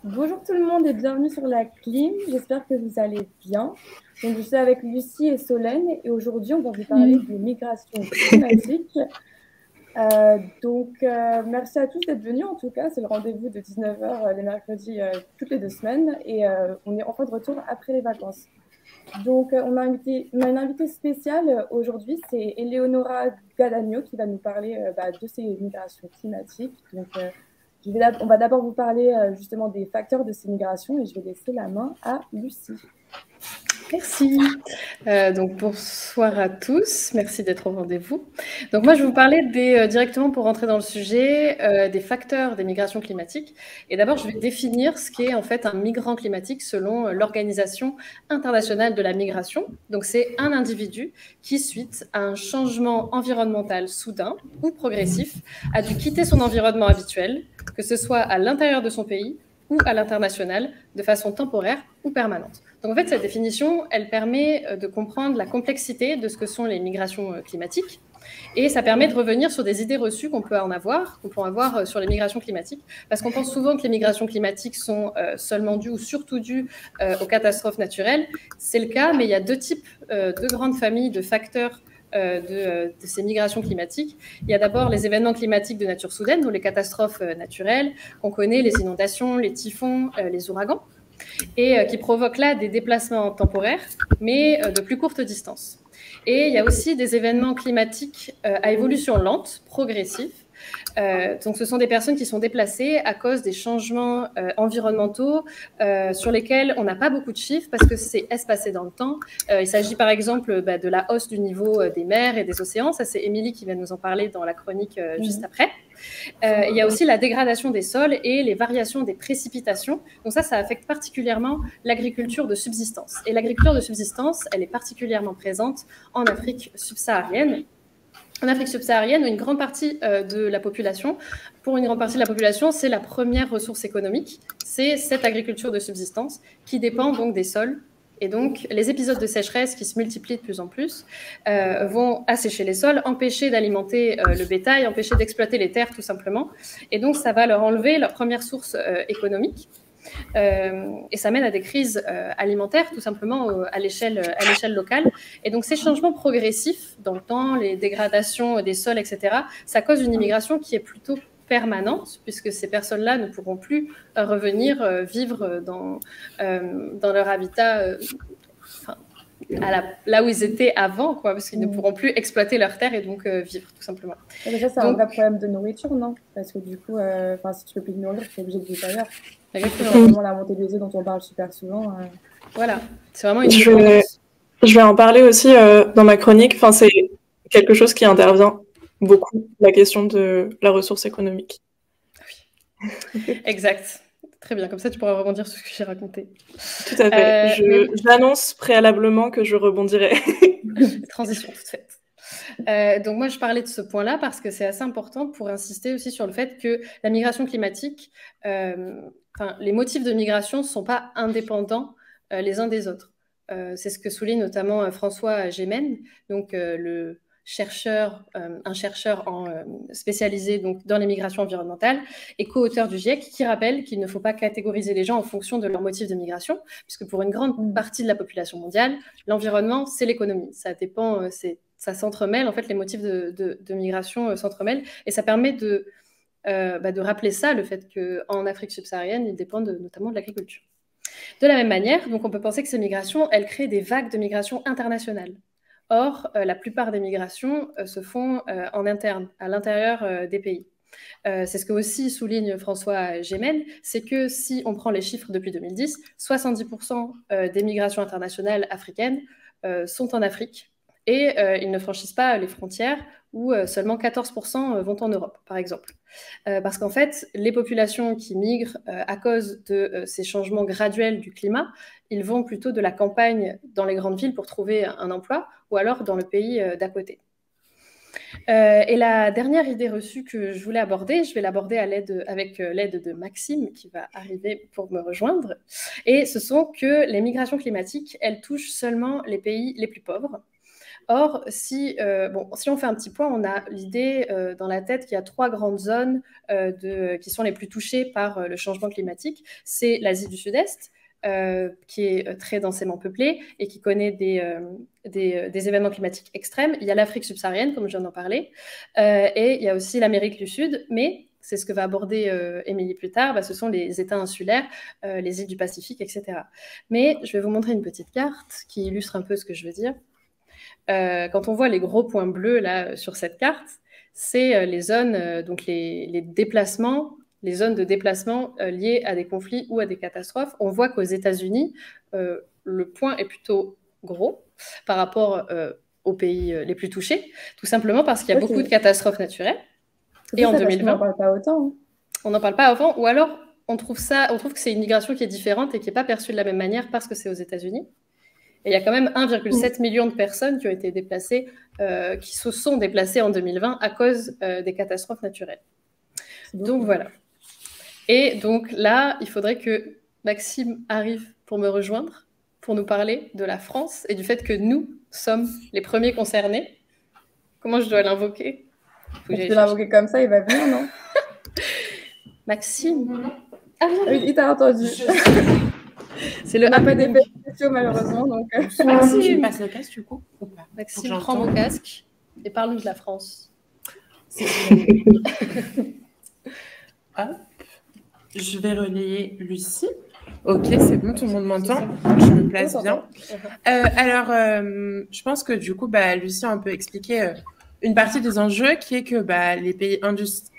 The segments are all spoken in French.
Bonjour tout le monde et bienvenue sur la clim. J'espère que vous allez bien. Donc, je suis avec Lucie et Solène et aujourd'hui, on va vous parler Mm. des migrations climatiques. Merci à tous d'être venus. En tout cas, c'est le rendez-vous de 19 heures les mercredis toutes les 2 semaines et on est enfin de retour après les vacances. On a une invitée spéciale aujourd'hui, c'est Eleonora Gadagno qui va nous parler de ces migrations climatiques. On va d'abord vous parler justement des facteurs de ces migrations et je vais laisser la main à Lucie. Merci. Donc bonsoir à tous. Merci d'être au rendez-vous. Donc moi, je vais vous parler directement pour rentrer dans le sujet des facteurs des migrations climatiques. Et d'abord, je vais définir ce qu'est en fait un migrant climatique selon l'Organisation internationale de la migration. Donc c'est un individu qui, suite à un changement environnemental soudain ou progressif, a dû quitter son environnement habituel, que ce soit à l'intérieur de son pays ou à l'international, de façon temporaire ou permanente. Donc en fait, cette définition, elle permet de comprendre la complexité de ce que sont les migrations climatiques. Et ça permet de revenir sur des idées reçues qu'on peut avoir sur les migrations climatiques, parce qu'on pense souvent que les migrations climatiques sont seulement dues ou surtout dues aux catastrophes naturelles. C'est le cas, mais il y a deux grandes familles de facteurs de ces migrations climatiques. Il y a d'abord les événements climatiques de nature soudaine, donc les catastrophes naturelles qu'on connaît, les inondations, les typhons, les ouragans, et qui provoquent là des déplacements temporaires, mais de plus courte distance. Et il y a aussi des événements climatiques à évolution lente, progressive. Donc, ce sont des personnes qui sont déplacées à cause des changements environnementaux sur lesquels on n'a pas beaucoup de chiffres parce que c'est espacé dans le temps. Il s'agit par exemple de la hausse du niveau des mers et des océans. Ça, c'est Émilie qui va nous en parler dans la chronique juste après. Il y a aussi la dégradation des sols et les variations des précipitations. Donc ça affecte particulièrement l'agriculture de subsistance. Et l'agriculture de subsistance, elle est particulièrement présente en Afrique subsaharienne. En Afrique subsaharienne, une grande partie de la population, pour une grande partie de la population, c'est la première ressource économique, c'est cette agriculture de subsistance qui dépend donc des sols. Et donc, les épisodes de sécheresse qui se multiplient de plus en plus vont assécher les sols, empêcher d'alimenter le bétail, empêcher d'exploiter les terres tout simplement. Et donc, ça va leur enlever leur première source économique. Et ça mène à des crises alimentaires, tout simplement, à l'échelle locale. Et donc, ces changements progressifs dans le temps, les dégradations des sols, etc., ça cause une immigration qui est plutôt permanente, puisque ces personnes-là ne pourront plus revenir vivre dans leur habitat, là où ils étaient avant, quoi, parce qu'ils ne pourront plus exploiter leurs terres et donc vivre, tout simplement. Et ça, c'est un vrai problème de nourriture, non? Parce que du coup, si tu peux plus te nourrir, tu es obligé de vivre ailleurs. Exactement. C'est vraiment la montée des eaux dont on parle super souvent. Voilà, c'est vraiment une Je vais en parler aussi dans ma chronique. Enfin, c'est quelque chose qui intervient beaucoup, la question de la ressource économique. Oui, exact. Très bien, comme ça tu pourras rebondir sur ce que j'ai raconté. Tout à fait. J'annonce préalablement que je rebondirai. Transition toute faite. Donc moi, je parlais de ce point-là parce que c'est assez important pour insister aussi sur le fait que la migration climatique, les motifs de migration ne sont pas indépendants les uns des autres. C'est ce que souligne notamment François Gémen, donc un chercheur spécialisé donc, dans les migrations environnementales et co-auteur du GIEC, qui rappelle qu'il ne faut pas catégoriser les gens en fonction de leurs motifs de migration, puisque pour une grande partie de la population mondiale, l'environnement, c'est l'économie. Ça dépend, ça s'entremêle, en fait, les motifs de migration s'entremêlent, et ça permet de rappeler ça, le fait qu'en Afrique subsaharienne, ils dépendent notamment de l'agriculture. De la même manière, donc on peut penser que ces migrations, elles créent des vagues de migration internationales. Or, la plupart des migrations se font en interne, à l'intérieur des pays. C'est ce que aussi souligne François Gémen, c'est que si on prend les chiffres depuis 2010, 70% des migrations internationales africaines sont en Afrique et ils ne franchissent pas les frontières où seulement 14% vont en Europe, par exemple. Parce qu'en fait, les populations qui migrent à cause de ces changements graduels du climat, ils vont plutôt de la campagne dans les grandes villes pour trouver un emploi ou alors dans le pays d'à côté. Et la dernière idée reçue que je voulais aborder, je vais l'aborder avec l'aide de Maxime qui va arriver pour me rejoindre. Et ce sont que les migrations climatiques, elles touchent seulement les pays les plus pauvres. Or, si on fait un petit point, on a l'idée dans la tête qu'il y a 3 grandes zones qui sont les plus touchées par le changement climatique. C'est l'Asie du Sud-Est, qui est très densément peuplée et qui connaît des événements climatiques extrêmes. Il y a l'Afrique subsaharienne, comme je viens d'en parler, et il y a aussi l'Amérique du Sud, mais c'est ce que va aborder Émilie plus tard, ce sont les États insulaires, les îles du Pacifique, etc. Mais je vais vous montrer une petite carte qui illustre un peu ce que je veux dire. Quand on voit les gros points bleus là sur cette carte, c'est les zones, donc les déplacements, les zones de déplacement liées à des conflits ou à des catastrophes. On voit qu'aux États-Unis, le point est plutôt gros par rapport aux pays les plus touchés, tout simplement parce qu'il y a beaucoup de catastrophes naturelles. Et en 2020, on n'en parle pas autant. Hein. On n'en parle pas avant, ou alors on trouve que c'est une migration qui est différente et qui n'est pas perçue de la même manière parce que c'est aux États-Unis. Et il y a quand même 1,7 million de personnes qui ont été déplacées, qui se sont déplacées en 2020 à cause des catastrophes naturelles. Donc voilà. Et donc là, il faudrait que Maxime arrive pour me rejoindre, pour nous parler de la France et du fait que nous sommes les premiers concernés. Comment je dois l'invoquer? Je peux l'invoquer comme ça, il va venir, non? Maxime. Ah oui, il t'a entendu. C'est le pas d'effets spéciaux malheureusement. Donc... Maxime, passe le casque du coup ou pas? Maxime, prends mon casque et parle-nous de la France. Hop. Je vais relayer Lucie. Ok, c'est bon, tout le monde m'entend. Je me place bien. Alors, je pense que du coup, Lucie a un peu expliqué une partie des enjeux qui est que les pays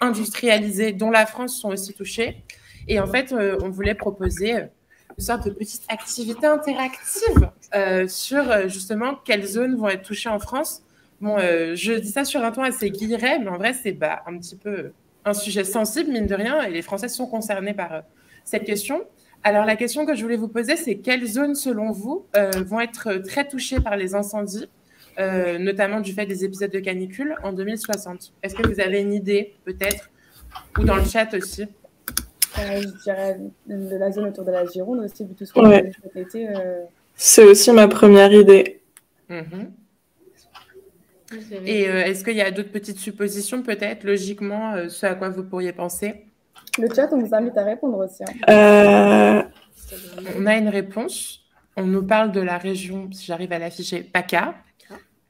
industrialisés, dont la France, sont aussi touchés. Et en fait, on voulait proposer une sorte de petite activité interactive sur justement quelles zones vont être touchées en France. Bon, je dis ça sur un ton assez guilleret, mais en vrai, c'est un petit peu un sujet sensible, mine de rien, et les Français sont concernés par cette question. Alors, la question que je voulais vous poser, c'est quelles zones, selon vous, vont être très touchées par les incendies, notamment du fait des épisodes de canicule en 2060? Est-ce que vous avez une idée, peut-être, ou dans le chat aussi? Je dirais la zone autour de la Gironde aussi, vu tout ce qu'on a vu cet été. C'est aussi ma première idée. Et est-ce qu'il y a d'autres petites suppositions, peut-être, logiquement, ce à quoi vous pourriez penser? Le chat, on vous invite à répondre aussi. On a une réponse. On nous parle de la région, si j'arrive à l'afficher, PACA,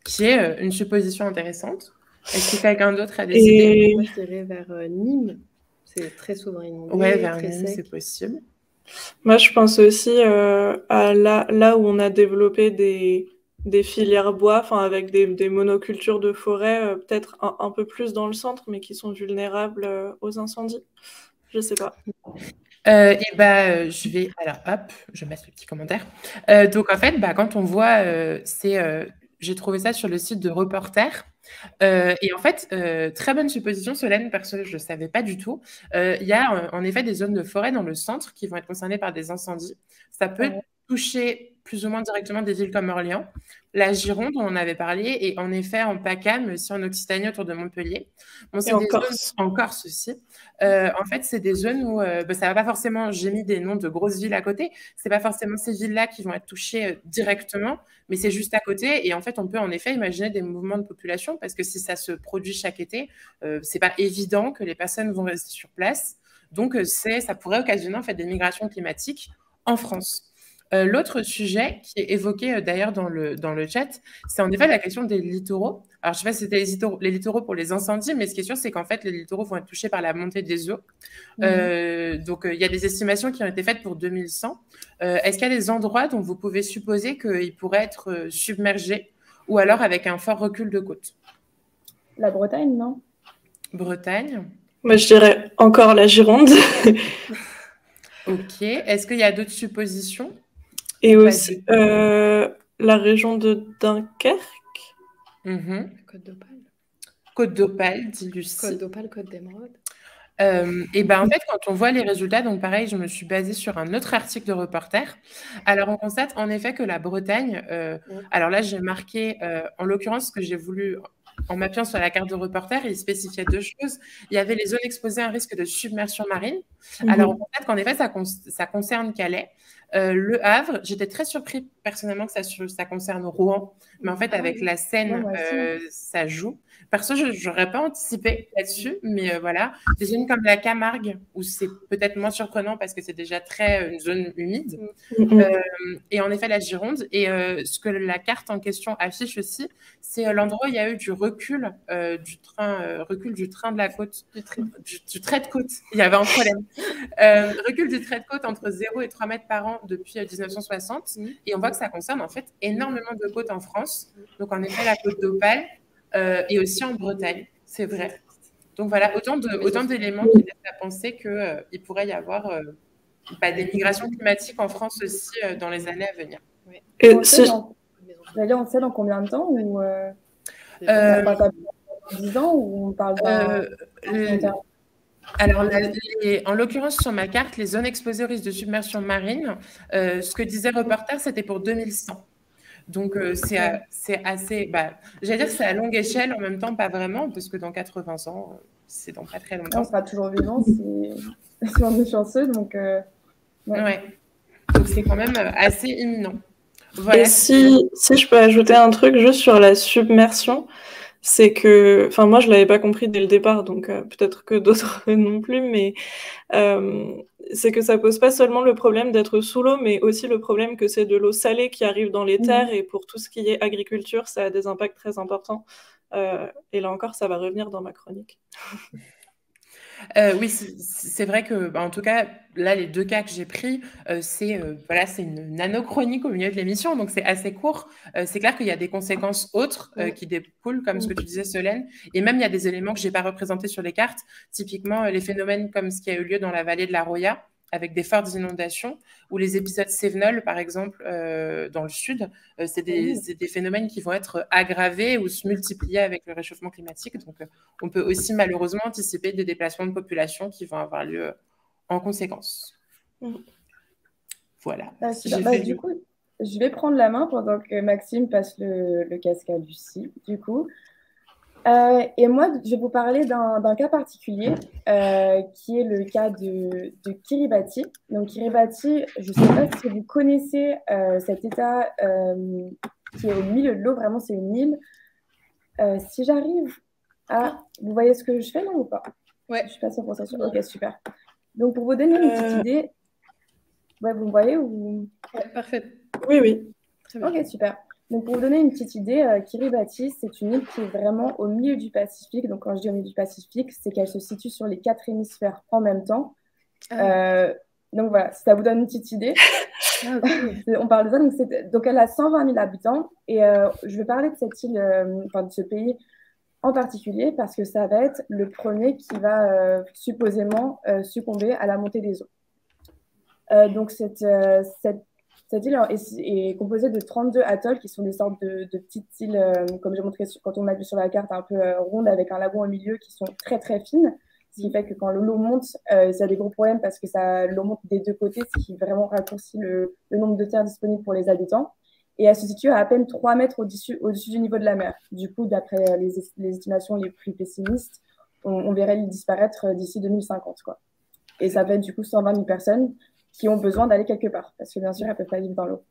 qui est une supposition intéressante. Est-ce que quelqu'un d'autre a des idées? Moi, je dirais vers Nîmes. C'est très souvent inondé. Ouais, vers Nîmes, c'est possible. Moi, je pense aussi à là où on a développé des filières bois, avec des monocultures de forêt, peut-être un peu plus dans le centre, mais qui sont vulnérables aux incendies. Je sais pas. Je vais... Alors, hop, je vais mettre le petit commentaire. Donc, en fait, quand on voit... j'ai trouvé ça sur le site de Reporter. Et en fait, très bonne supposition, Solène, perso, je ne le savais pas du tout. Il y a en effet des zones de forêt dans le centre qui vont être concernées par des incendies. Ça peut toucher plus ou moins directement des villes comme Orléans, la Gironde, dont on avait parlé, et en effet en PACA, mais aussi en Occitanie autour de Montpellier. Bon, c'est des zones, en Corse aussi. En fait, c'est des zones où ça va pas forcément, j'ai mis des noms de grosses villes à côté, c'est pas forcément ces villes-là qui vont être touchées directement, mais c'est juste à côté. Et en fait, on peut en effet imaginer des mouvements de population, parce que si ça se produit chaque été, c'est pas évident que les personnes vont rester sur place. Donc, ça pourrait occasionner en fait des migrations climatiques en France. L'autre sujet qui est évoqué d'ailleurs dans le chat, c'est en effet la question des littoraux. Alors, je ne sais pas si c'était les littoraux pour les incendies, mais ce qui est sûr, c'est qu'en fait, les littoraux vont être touchés par la montée des eaux. Donc, il y a des estimations qui ont été faites pour 2100. Est-ce qu'il y a des endroits dont vous pouvez supposer qu'ils pourraient être submergés ou alors avec un fort recul de côte? La Bretagne, non? Bretagne. Moi, je dirais encore la Gironde. Ok. Est-ce qu'il y a d'autres suppositions? Et aussi la région de Dunkerque. Côte d'Opale. Côte d'Opale, dit Lucie. Côte d'Opale, Côte d'Émeraude. En fait, quand on voit les résultats, donc pareil, je me suis basée sur un autre article de Reporter. Alors, on constate en effet que la Bretagne, alors là, j'ai marqué, en l'occurrence, ce que j'ai voulu, en m'appuyant sur la carte de Reporter, il spécifiait deux choses. Il y avait les zones exposées à un risque de submersion marine. Alors, on constate qu'en effet, ça concerne Calais. Le Havre, j'étais très surpris personnellement que ça concerne Rouen, mais en fait, avec la Seine, ça joue. Perso, je n'aurais pas anticipé là-dessus, mais voilà. Des zones comme la Camargue, où c'est peut-être moins surprenant parce que c'est déjà très une zone humide. Et en effet, la Gironde. Et ce que la carte en question affiche aussi, c'est l'endroit où il y a eu du recul du train de la côte, du trait de côte. Il y avait un problème. Recul du trait de côte entre 0 et 3 mètres par an depuis 1960. Et on voit que ça concerne en fait énormément de côtes en France. Donc en effet, la côte d'Opale et aussi en Bretagne, c'est vrai. Donc voilà, autant d'éléments qui laissent à penser qu'il pourrait y avoir des migrations climatiques en France aussi dans les années à venir. Oui. Et on sait dans combien de temps ou on parle de 10 ans ou on parle alors, en l'occurrence, sur ma carte, les zones exposées au risque de submersion marine, ce que disait Reporter, c'était pour 2100. Donc, c'est assez... j'allais dire que c'est à longue échelle, en même temps, pas vraiment, parce que dans 80 ans, c'est dans pas très longtemps. On sera toujours vivant si on est chanceux, donc... Ouais. Donc, c'est quand même assez imminent. Voilà. Et si je peux ajouter un truc juste sur la submersion, c'est que, enfin moi je l'avais pas compris dès le départ, donc peut-être que d'autres non plus, mais c'est que ça pose pas seulement le problème d'être sous l'eau, mais aussi le problème que c'est de l'eau salée qui arrive dans les terres, et pour tout ce qui est agriculture, ça a des impacts très importants. Et là encore, ça va revenir dans ma chronique. Oui, c'est vrai que, en tout cas, là, les 2 cas que j'ai pris, c'est une nanochronique au milieu de l'émission, donc c'est assez court. C'est clair qu'il y a des conséquences autres qui découlent, comme ce que tu disais, Solène, et même il y a des éléments que je n'ai pas représentés sur les cartes, typiquement les phénomènes comme ce qui a eu lieu dans la vallée de la Roya, avec des fortes inondations, ou les épisodes Cévenol, par exemple, dans le sud. C'est des phénomènes qui vont être aggravés ou se multiplier avec le réchauffement climatique. Donc, on peut aussi malheureusement anticiper des déplacements de population qui vont avoir lieu en conséquence. Voilà. Du coup, je vais prendre la main pendant que Maxime passe le casque à Lucie, du coup. Et moi, je vais vous parler d'un cas particulier qui est le cas de Kiribati. Donc, Kiribati, je ne sais pas si vous connaissez cet État qui est au milieu de l'eau. Vraiment, c'est une île. Si j'arrive à... Vous voyez ce que je fais là ou pas? Ouais. Je ne suis pas 100% sûre. Ok, super. Donc, pour vous donner une petite idée... Ouais, vous me voyez ou... Ouais, parfait. Oui. Très bien. Ok, super. Donc, pour vous donner une petite idée, Kiribati, c'est une île qui est vraiment au milieu du Pacifique. Donc, quand je dis au milieu du Pacifique, c'est qu'elle se situe sur les 4 hémisphères en même temps. Donc, voilà, si ça vous donne une petite idée. On parle de ça. Donc, elle a 120 000 habitants. Et je vais parler de cette île, de ce pays en particulier, parce que ça va être le premier qui va supposément succomber à la montée des eaux. Donc, cette île est composée de 32 atolls qui sont des sortes de petites îles, comme j'ai montré quand on a vu sur la carte, un peu rondes avec un lagon au milieu qui sont très très fines. Ce qui fait que quand l'eau monte, ça a des gros problèmes parce que l'eau monte des 2 côtés, ce qui vraiment raccourcit le nombre de terres disponibles pour les habitants. Et elle se situe à peine 3 mètres au-dessus du niveau de la mer. Du coup, d'après les estimations les plus pessimistes, on verrait l'île disparaître d'ici 2050, quoi. Et ça fait du coup 120 000 personnes qui ont besoin d'aller quelque part, parce que bien sûr, elles ne peuvent pas vivre dans l'eau.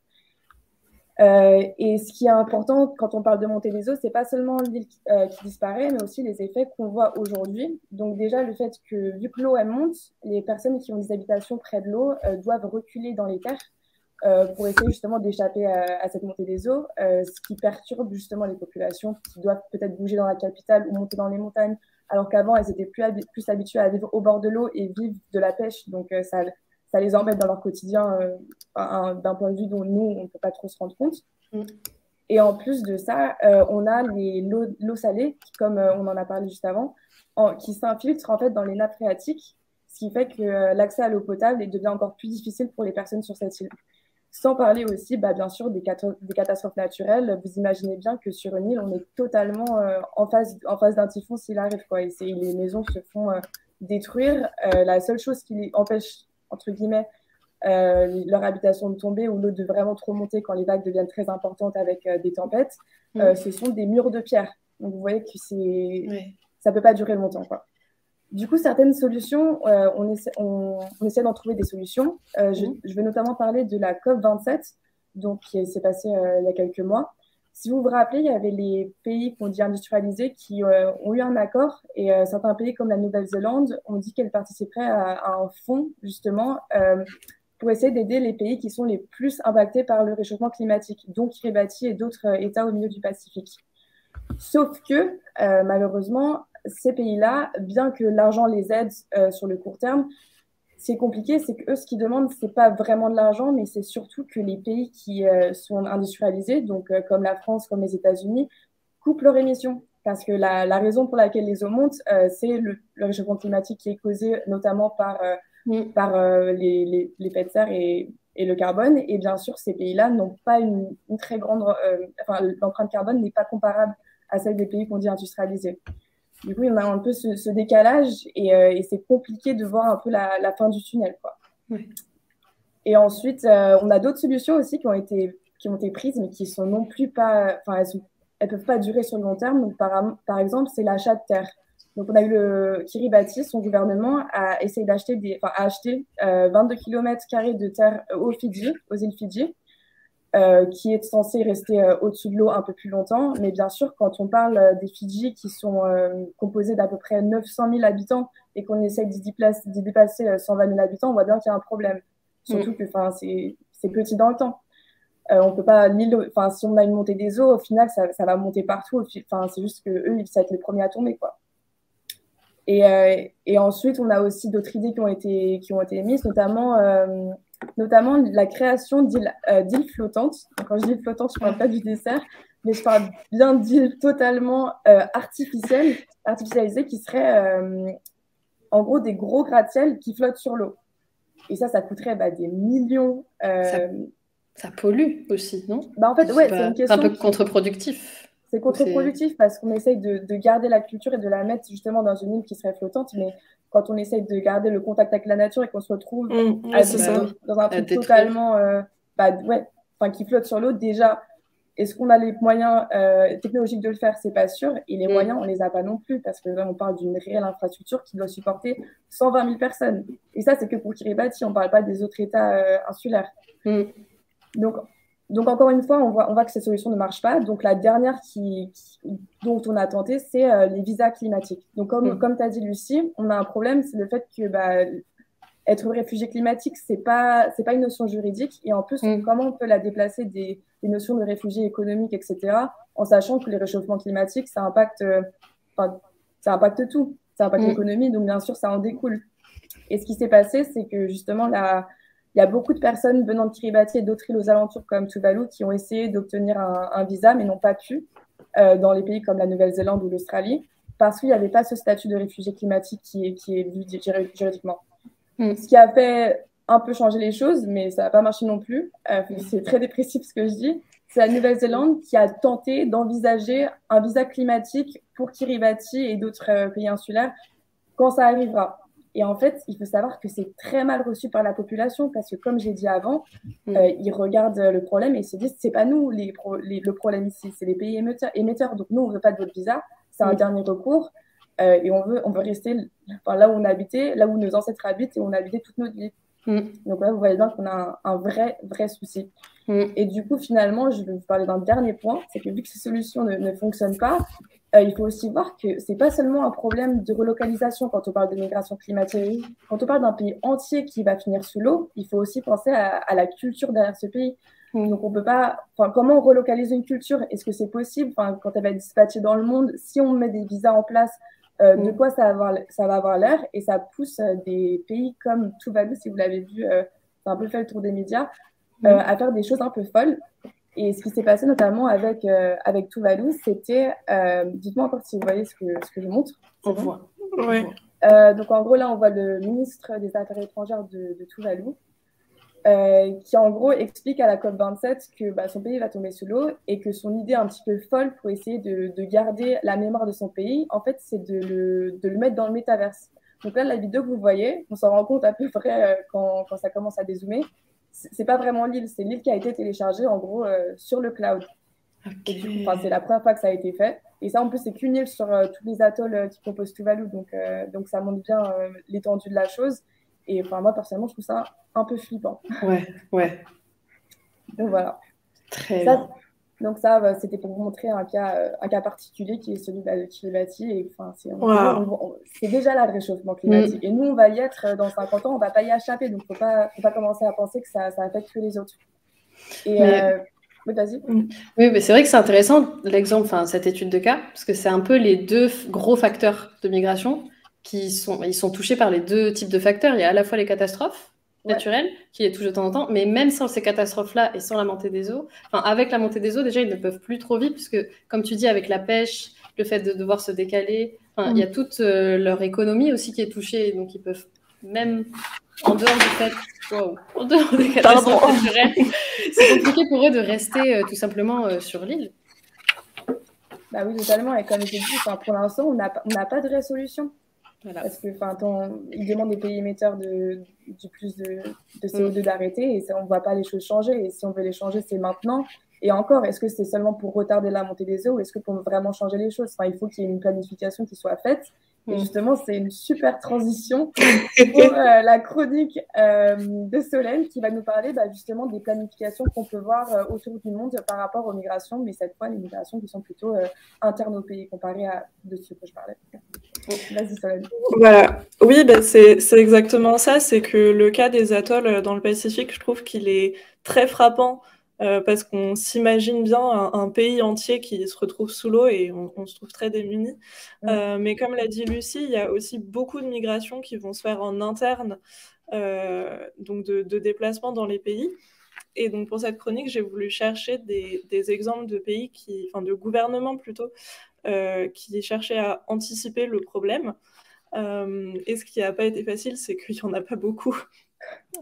Et ce qui est important quand on parle de montée des eaux, ce n'est pas seulement l'île qui disparaît, mais aussi les effets qu'on voit aujourd'hui. Donc déjà, le fait que, vu que l'eau, elle monte, les personnes qui ont des habitations près de l'eau doivent reculer dans les terres pour essayer justement d'échapper à cette montée des eaux, ce qui perturbe justement les populations qui doivent peut-être bouger dans la capitale ou monter dans les montagnes, alors qu'avant, elles étaient plus habituées à vivre au bord de l'eau et vivre de la pêche. Donc ça les embête dans leur quotidien d'un point de vue dont nous, on ne peut pas trop se rendre compte. Et en plus de ça, on a l'eau salée, comme on en a parlé juste avant, qui s'infiltre en fait dans les nappes phréatiques, ce qui fait que l'accès à l'eau potable devient encore plus difficile pour les personnes sur cette île. Sans parler aussi, bien sûr, des catastrophes naturelles. Vous imaginez bien que sur une île, on est totalement en face d'un typhon s'il arrive, quoi. Et les maisons se font détruire. La seule chose qui les empêche, entre guillemets, leur habitation de tomber ou l'eau de vraiment trop monter quand les vagues deviennent très importantes avec des tempêtes, ce sont des murs de pierre. Donc vous voyez que ça ne peut pas durer longtemps, quoi. Du coup, certaines solutions, on essaie d'en trouver des solutions. Je vais notamment parler de la COP27. donc qui s'est passé il y a quelques mois. Si vous vous rappelez, il y avait les pays qu'on dit industrialisés qui ont eu un accord et certains pays comme la Nouvelle-Zélande ont dit qu'elles participeraient à un fonds justement pour essayer d'aider les pays qui sont les plus impactés par le réchauffement climatique, donc Kiribati et d'autres États au milieu du Pacifique. Sauf que malheureusement, ces pays-là, bien que l'argent les aide sur le court terme, c'est compliqué, c'est qu'eux, ce qu'ils demandent, c'est pas vraiment de l'argent, mais c'est surtout que les pays qui sont industrialisés, donc comme la France, comme les États-Unis, coupent leurs émissions. Parce que la raison pour laquelle les eaux montent, c'est le réchauffement climatique qui est causé notamment par les effets de serre et le carbone. Et bien sûr, ces pays-là n'ont pas une très grande... enfin, l'empreinte carbone n'est pas comparable à celle des pays qu'on dit industrialisés. Du coup, il y a un peu ce décalage et c'est compliqué de voir un peu la fin du tunnel, quoi. Oui. Et ensuite, on a d'autres solutions aussi qui ont été prises, mais qui sont non plus pas... Enfin, elles peuvent pas durer sur le long terme. Donc, par exemple, c'est l'achat de terre. Donc, on a eu le Kiribati, son gouvernement a essayé a acheté 22 km² de terre aux îles Fidji, qui est censé rester au-dessus de l'eau un peu plus longtemps. Mais bien sûr, quand on parle des Fidji qui sont composés d'à peu près 900 000 habitants et qu'on essaie d'y dépasser 120 000 habitants, on voit bien qu'il y a un problème. Surtout que c'est petit dans le temps. On peut pas, si on a une montée des eaux, au final, ça va monter partout. C'est juste que eux, ça va être les premiers à tomber, quoi. Et ensuite, on a aussi d'autres idées qui ont été émises, notamment la création d'îles flottantes. Donc, quand je dis îles flottantes, je ne parle pas du dessert, mais je parle bien d'îles totalement artificialisées qui seraient en gros des gros gratte-ciel qui flottent sur l'eau. Et ça coûterait des millions. Ça pollue aussi, non? En fait, ouais, c'est une question. C'est un peu contre-productif. C'est contre-productif parce qu'on essaye de garder la culture et de la mettre justement dans une île qui serait flottante, mais quand on essaye de garder le contact avec la nature et qu'on se retrouve dans un truc totalement qui flotte sur l'eau, déjà, est-ce qu'on a les moyens technologiques de le faire? C'est pas sûr. Et les moyens, on les a pas non plus parce que là, on parle d'une réelle infrastructure qui doit supporter 120 000 personnes. Et ça, c'est que pour Kiribati, on parle pas des autres États insulaires. Donc, encore une fois, on voit que ces solutions ne marchent pas. Donc, la dernière dont on a tenté, c'est les visas climatiques. Donc, comme tu as dit, Lucie, on a un problème, c'est le fait que être réfugié climatique, c'est pas une notion juridique. Et en plus, comment on peut la déplacer des notions de réfugiés économiques, etc., en sachant que les réchauffements climatiques, ça impacte tout. Ça impacte l'économie, donc bien sûr, ça en découle. Et ce qui s'est passé, c'est que justement, il y a beaucoup de personnes venant de Kiribati et d'autres îles aux alentours comme Tuvalu qui ont essayé d'obtenir un visa mais n'ont pas pu dans les pays comme la Nouvelle-Zélande ou l'Australie parce qu'il n'y avait pas ce statut de réfugié climatique qui est vu juridiquement. Ce qui a fait un peu changer les choses, mais ça n'a pas marché non plus. C'est très dépressif ce que je dis. C'est la Nouvelle-Zélande qui a tenté d'envisager un visa climatique pour Kiribati et d'autres pays insulaires quand ça arrivera. Et en fait, il faut savoir que c'est très mal reçu par la population parce que, comme j'ai dit avant, ils regardent le problème et ils se disent c'est pas nous le problème ici, c'est les pays émetteurs. Donc nous, on veut pas de votre visa, c'est un dernier recours et on veut rester là où on habitait, là où nos ancêtres habitent et où on a habité toute notre vie. Donc là, vous voyez bien qu'on a un vrai souci. Et du coup, finalement, je vais vous parler d'un dernier point, c'est que vu que ces solutions ne fonctionnent pas, il faut aussi voir que c'est pas seulement un problème de relocalisation quand on parle de migration climatique. Quand on parle d'un pays entier qui va finir sous l'eau, il faut aussi penser à la culture derrière ce pays. Donc on peut pas. Comment on relocalise une culture? Est-ce que c'est possible? Quand elle va être dispatchée dans le monde, si on met des visas en place, de quoi ça va avoir l'air? Et ça pousse des pays comme Tuvalu, si vous l'avez vu, c'est un peu fait le tour des médias, à faire des choses un peu folles. Et ce qui s'est passé notamment avec Tuvalu, c'était, dites-moi encore si vous voyez ce que je montre. On voit. Oui. Donc en gros, là, on voit le ministre des Affaires étrangères de Tuvalu, qui en gros explique à la COP27 que son pays va tomber sous l'eau et que son idée un petit peu folle pour essayer de garder la mémoire de son pays, en fait, c'est de le mettre dans le métaverse. Donc là, la vidéo que vous voyez, on s'en rend compte à peu près quand ça commence à dézoomer. C'est pas vraiment l'île, c'est l'île qui a été téléchargée en gros sur le cloud. Et du coup, c'est la première fois que ça a été fait. Et ça, en plus, c'est qu'une île sur tous les atolls qui composent Tuvalu, donc ça montre bien l'étendue de la chose. Et moi, personnellement, je trouve ça un peu flippant. Ouais. Donc voilà. Très Ça, bien. donc ça, c'était pour vous montrer un cas particulier qui est celui de Kiribati. Et enfin, Waouh. c'est déjà là le réchauffement climatique. Et nous, on va y être dans 50 ans, on ne va pas y échapper. Donc, il ne faut pas commencer à penser que ça affecte que les autres. Et Mais oui, vas-y. oui, mais c'est vrai que c'est intéressant l'exemple, enfin cette étude de cas, parce que c'est un peu les deux gros facteurs de migration ils sont touchés par les deux types de facteurs. Il y a à la fois les catastrophes Ouais. naturelles qui les touchent de temps en temps, mais même sans ces catastrophes-là et sans la montée des eaux, enfin avec la montée des eaux, déjà ils ne peuvent plus trop vite, puisque comme tu dis, avec la pêche, le fait de devoir se décaler, enfin, il y a toute leur économie aussi qui est touchée, donc ils peuvent même en dehors du fait, en dehors des catastrophes naturelles, c'est compliqué pour eux de rester tout simplement sur l'île. Bah oui, totalement. Et comme je l'ai dit, pour l'instant, on n'a pas de vraie solution. Voilà. Parce que ils demandent aux pays émetteurs du plus de CO2 d'arrêter et on ne voit pas les choses changer. Et si on veut les changer, c'est maintenant. Et encore, est-ce que c'est seulement pour retarder la montée des eaux ou est-ce que pour vraiment changer les choses? Enfin, il faut qu'il y ait une planification qui soit faite. Et justement, c'est une super transition pour la chronique de Solène qui va nous parler justement des planifications qu'on peut voir autour du monde par rapport aux migrations, mais cette fois, les migrations qui sont plutôt internes au pays comparées à de ce que je parlais. Vas-y, Solène. Voilà. Oui, c'est exactement ça. C'est que le cas des atolls dans le Pacifique, je trouve qu'il est très frappant parce qu'on s'imagine bien un pays entier qui se retrouve sous l'eau et on se trouve très démunis. Mais comme l'a dit Lucie, il y a aussi beaucoup de migrations qui vont se faire en interne, donc de déplacements dans les pays. Et donc pour cette chronique, j'ai voulu chercher des exemples de pays de gouvernements plutôt, qui cherchaient à anticiper le problème. Et ce qui n'a pas été facile, c'est qu'il n'y en a pas beaucoup.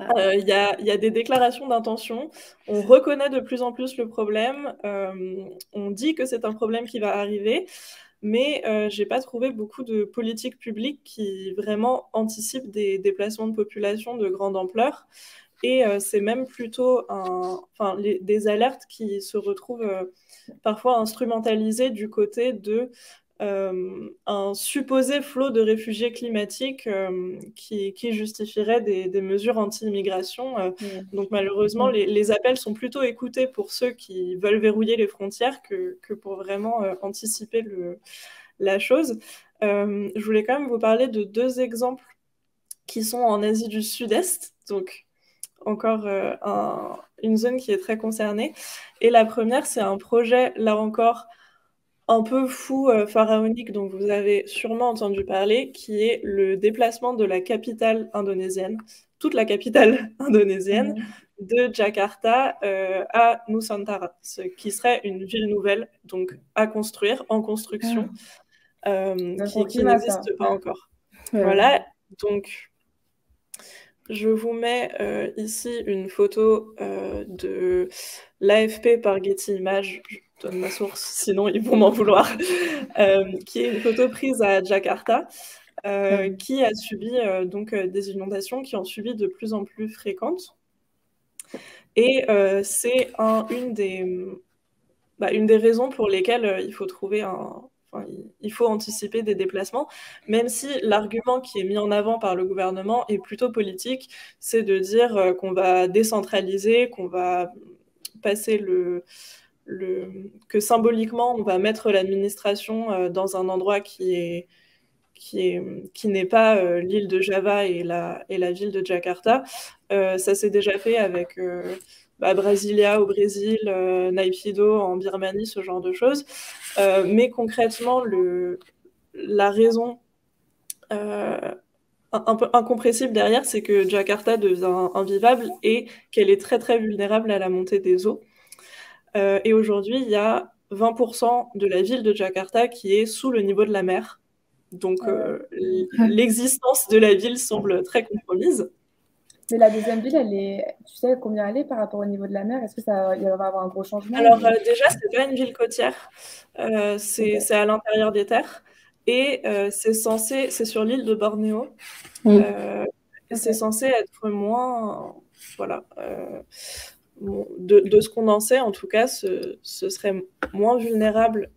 Il y a des déclarations d'intention. On reconnaît de plus en plus le problème. On dit que c'est un problème qui va arriver. Mais je n'ai pas trouvé beaucoup de politiques publiques qui vraiment anticipent des déplacements de population de grande ampleur. Et c'est même plutôt des alertes qui se retrouvent parfois instrumentalisées du côté de un supposé flot de réfugiés climatiques qui justifierait des mesures anti-immigration. Donc malheureusement, les appels sont plutôt écoutés pour ceux qui veulent verrouiller les frontières que pour vraiment anticiper la chose. Je voulais quand même vous parler de deux exemples qui sont en Asie du Sud-Est, donc encore une zone qui est très concernée. Et la première, c'est un projet, là encore, un peu fou, pharaonique, dont vous avez sûrement entendu parler, qui est le déplacement de la capitale indonésienne, toute la capitale indonésienne, de Jakarta à Nusantara, ce qui serait une ville nouvelle, donc à construire, en construction, qui n'existe pas encore. Voilà, donc je vous mets ici une photo de l'AFP par Getty Images. Je donne ma source, sinon ils vont m'en vouloir. Qui est une photo prise à Jakarta, qui a subi donc des inondations qui ont suivi de plus en plus fréquentes. Et c'est une des raisons pour lesquelles il faut il faut anticiper des déplacements, même si l'argument qui est mis en avant par le gouvernement est plutôt politique, c'est de dire qu'on va décentraliser, qu'on va passer que symboliquement, on va mettre l'administration dans un endroit qui n'est pas l'île de Java et la ville de Jakarta. Ça s'est déjà fait avec Brasilia au Brésil, Naypyidaw en Birmanie, ce genre de choses. Mais concrètement, la raison un peu incompressible derrière, c'est que Jakarta devient invivable et qu'elle est très très vulnérable à la montée des eaux. Et aujourd'hui, il y a 20% de la ville de Jakarta qui est sous le niveau de la mer. Donc l'existence de la ville semble très compromise. Mais la deuxième ville, tu sais combien elle est par rapport au niveau de la mer? Est-ce que il va avoir un gros changement? Alors déjà, c'est pas une ville côtière, c'est à l'intérieur des terres et c'est sur l'île de Bornéo. C'est censé être moins, voilà, de ce qu'on en sait, en tout cas, ce serait moins vulnérable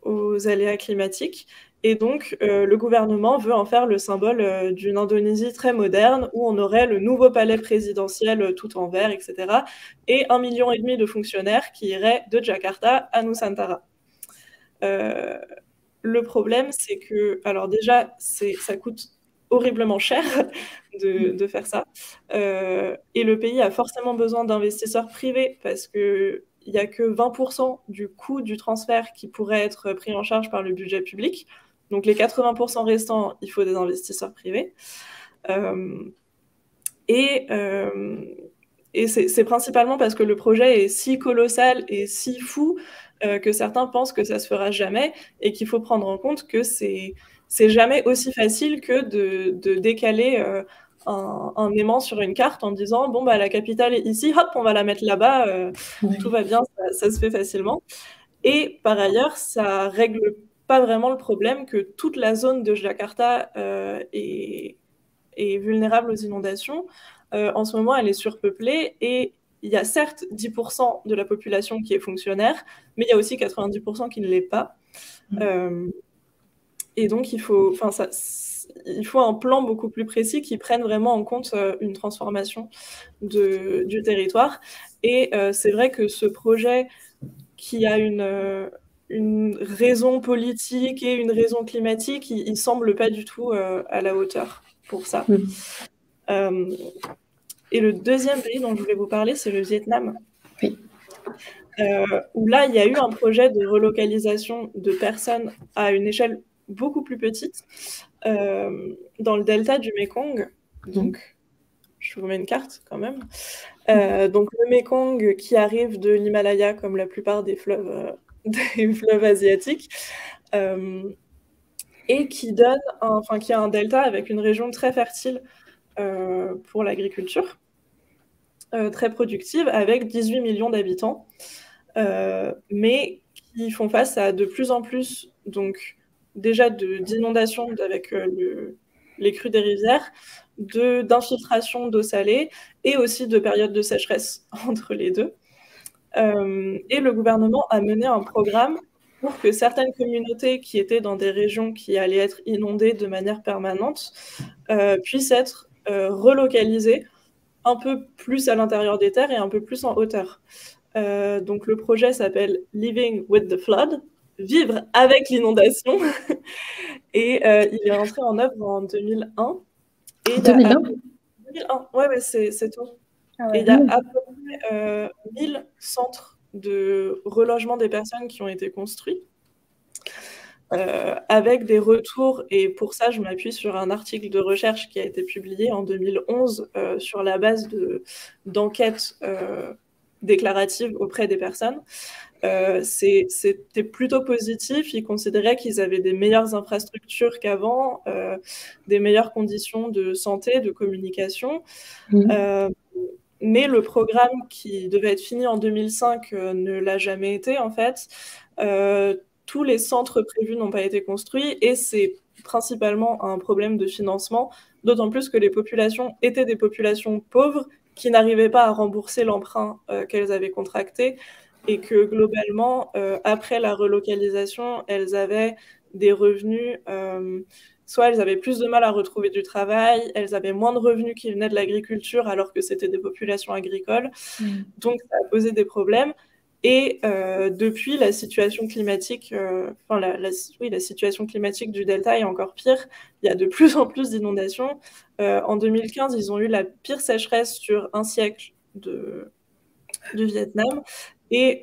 aux aléas climatiques. Et donc, le gouvernement veut en faire le symbole d'une Indonésie très moderne, où on aurait le nouveau palais présidentiel tout en vert, etc. Et 1,5 million de fonctionnaires qui iraient de Jakarta à Nusantara. Le problème, c'est que, alors déjà, ça coûte horriblement cher de faire ça. Et le pays a forcément besoin d'investisseurs privés parce qu'il n'y a que 20% du coût du transfert qui pourrait être pris en charge par le budget public. Donc les 80% restants, il faut des investisseurs privés. Et c'est principalement parce que le projet est si colossal et si fou que certains pensent que ça se fera jamais et qu'il faut prendre en compte que c'est jamais aussi facile que de décaler un aimant sur une carte en disant bon bah la capitale est ici, hop on va la mettre là-bas, tout va bien, ça se fait facilement. Et par ailleurs, ça règle pas vraiment le problème que toute la zone de Jakarta est vulnérable aux inondations. En ce moment, elle est surpeuplée et il y a certes 10% de la population qui est fonctionnaire, mais il y a aussi 90% qui ne l'est pas. Et donc, il faut un plan beaucoup plus précis qui prenne vraiment en compte une transformation du territoire. Et c'est vrai que ce projet qui a une raison politique et une raison climatique, il ne semble pas du tout à la hauteur pour ça. Et le deuxième pays dont je voulais vous parler, c'est le Vietnam. Oui. Où là, il y a eu un projet de relocalisation de personnes à une échelle beaucoup plus petite dans le delta du Mekong. Donc, je vous mets une carte quand même. Donc, le Mekong qui arrive de l'Himalaya, comme la plupart des fleuves asiatiques, et qui qui a un delta avec une région très fertile pour l'agriculture, très productive, avec 18 millions d'habitants, mais qui font face à de plus en plus, donc déjà d'inondations avec les crues des rivières, d'infiltration d'eau salée et aussi de périodes de sécheresse entre les deux. Et le gouvernement a mené un programme pour que certaines communautés qui étaient dans des régions qui allaient être inondées de manière permanente puissent être relocalisées un peu plus à l'intérieur des terres et un peu plus en hauteur. Donc le projet s'appelle Living with the Flood, vivre avec l'inondation, et il est entré en œuvre en 2001. Et 2001 2001, ouais, c'est tout. Ah ouais. Et il y a à peu près 1000 centres de relogement des personnes qui ont été construits, avec des retours, et pour ça je m'appuie sur un article de recherche qui a été publié en 2011 sur la base d'enquêtes déclaratives auprès des personnes. C'était plutôt positif. Ils considéraient qu'ils avaient des meilleures infrastructures qu'avant, des meilleures conditions de santé, de communication. Mais le programme qui devait être fini en 2005 ne l'a jamais été, en fait. Tous les centres prévus n'ont pas été construits, et c'est principalement un problème de financement, d'autant plus que les populations étaient des populations pauvres qui n'arrivaient pas à rembourser l'emprunt qu'elles avaient contracté, et que globalement, après la relocalisation, elles avaient des revenus, soit elles avaient plus de mal à retrouver du travail, elles avaient moins de revenus qui venaient de l'agriculture alors que c'était des populations agricoles. Donc ça a posé des problèmes. Et depuis, la situation climatique, la situation climatique du delta est encore pire. Il y a de plus en plus d'inondations. En 2015, ils ont eu la pire sécheresse sur un siècle du Vietnam. Et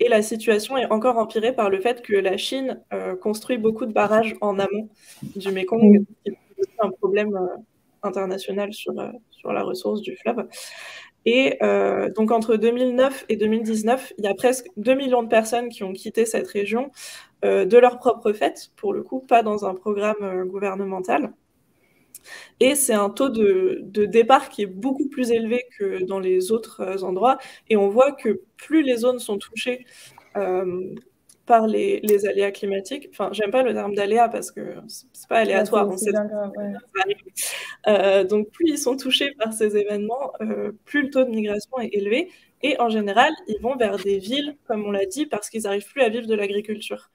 la situation est encore empirée par le fait que la Chine construit beaucoup de barrages en amont du Mekong, qui est aussi un problème international sur la ressource du fleuve. Et donc entre 2009 et 2019, il y a presque 2 millions de personnes qui ont quitté cette région de leur propre fait, pour le coup, pas dans un programme gouvernemental. Et c'est un taux de départ qui est beaucoup plus élevé que dans les autres endroits. Et on voit que plus les zones sont touchées par les aléas climatiques, enfin, j'aime pas le terme d'aléa parce que c'est pas aléatoire, on sait bien grave, ouais. Donc plus ils sont touchés par ces événements, plus le taux de migration est élevé. Et en général, ils vont vers des villes, comme on l'a dit, parce qu'ils n'arrivent plus à vivre de l'agriculture.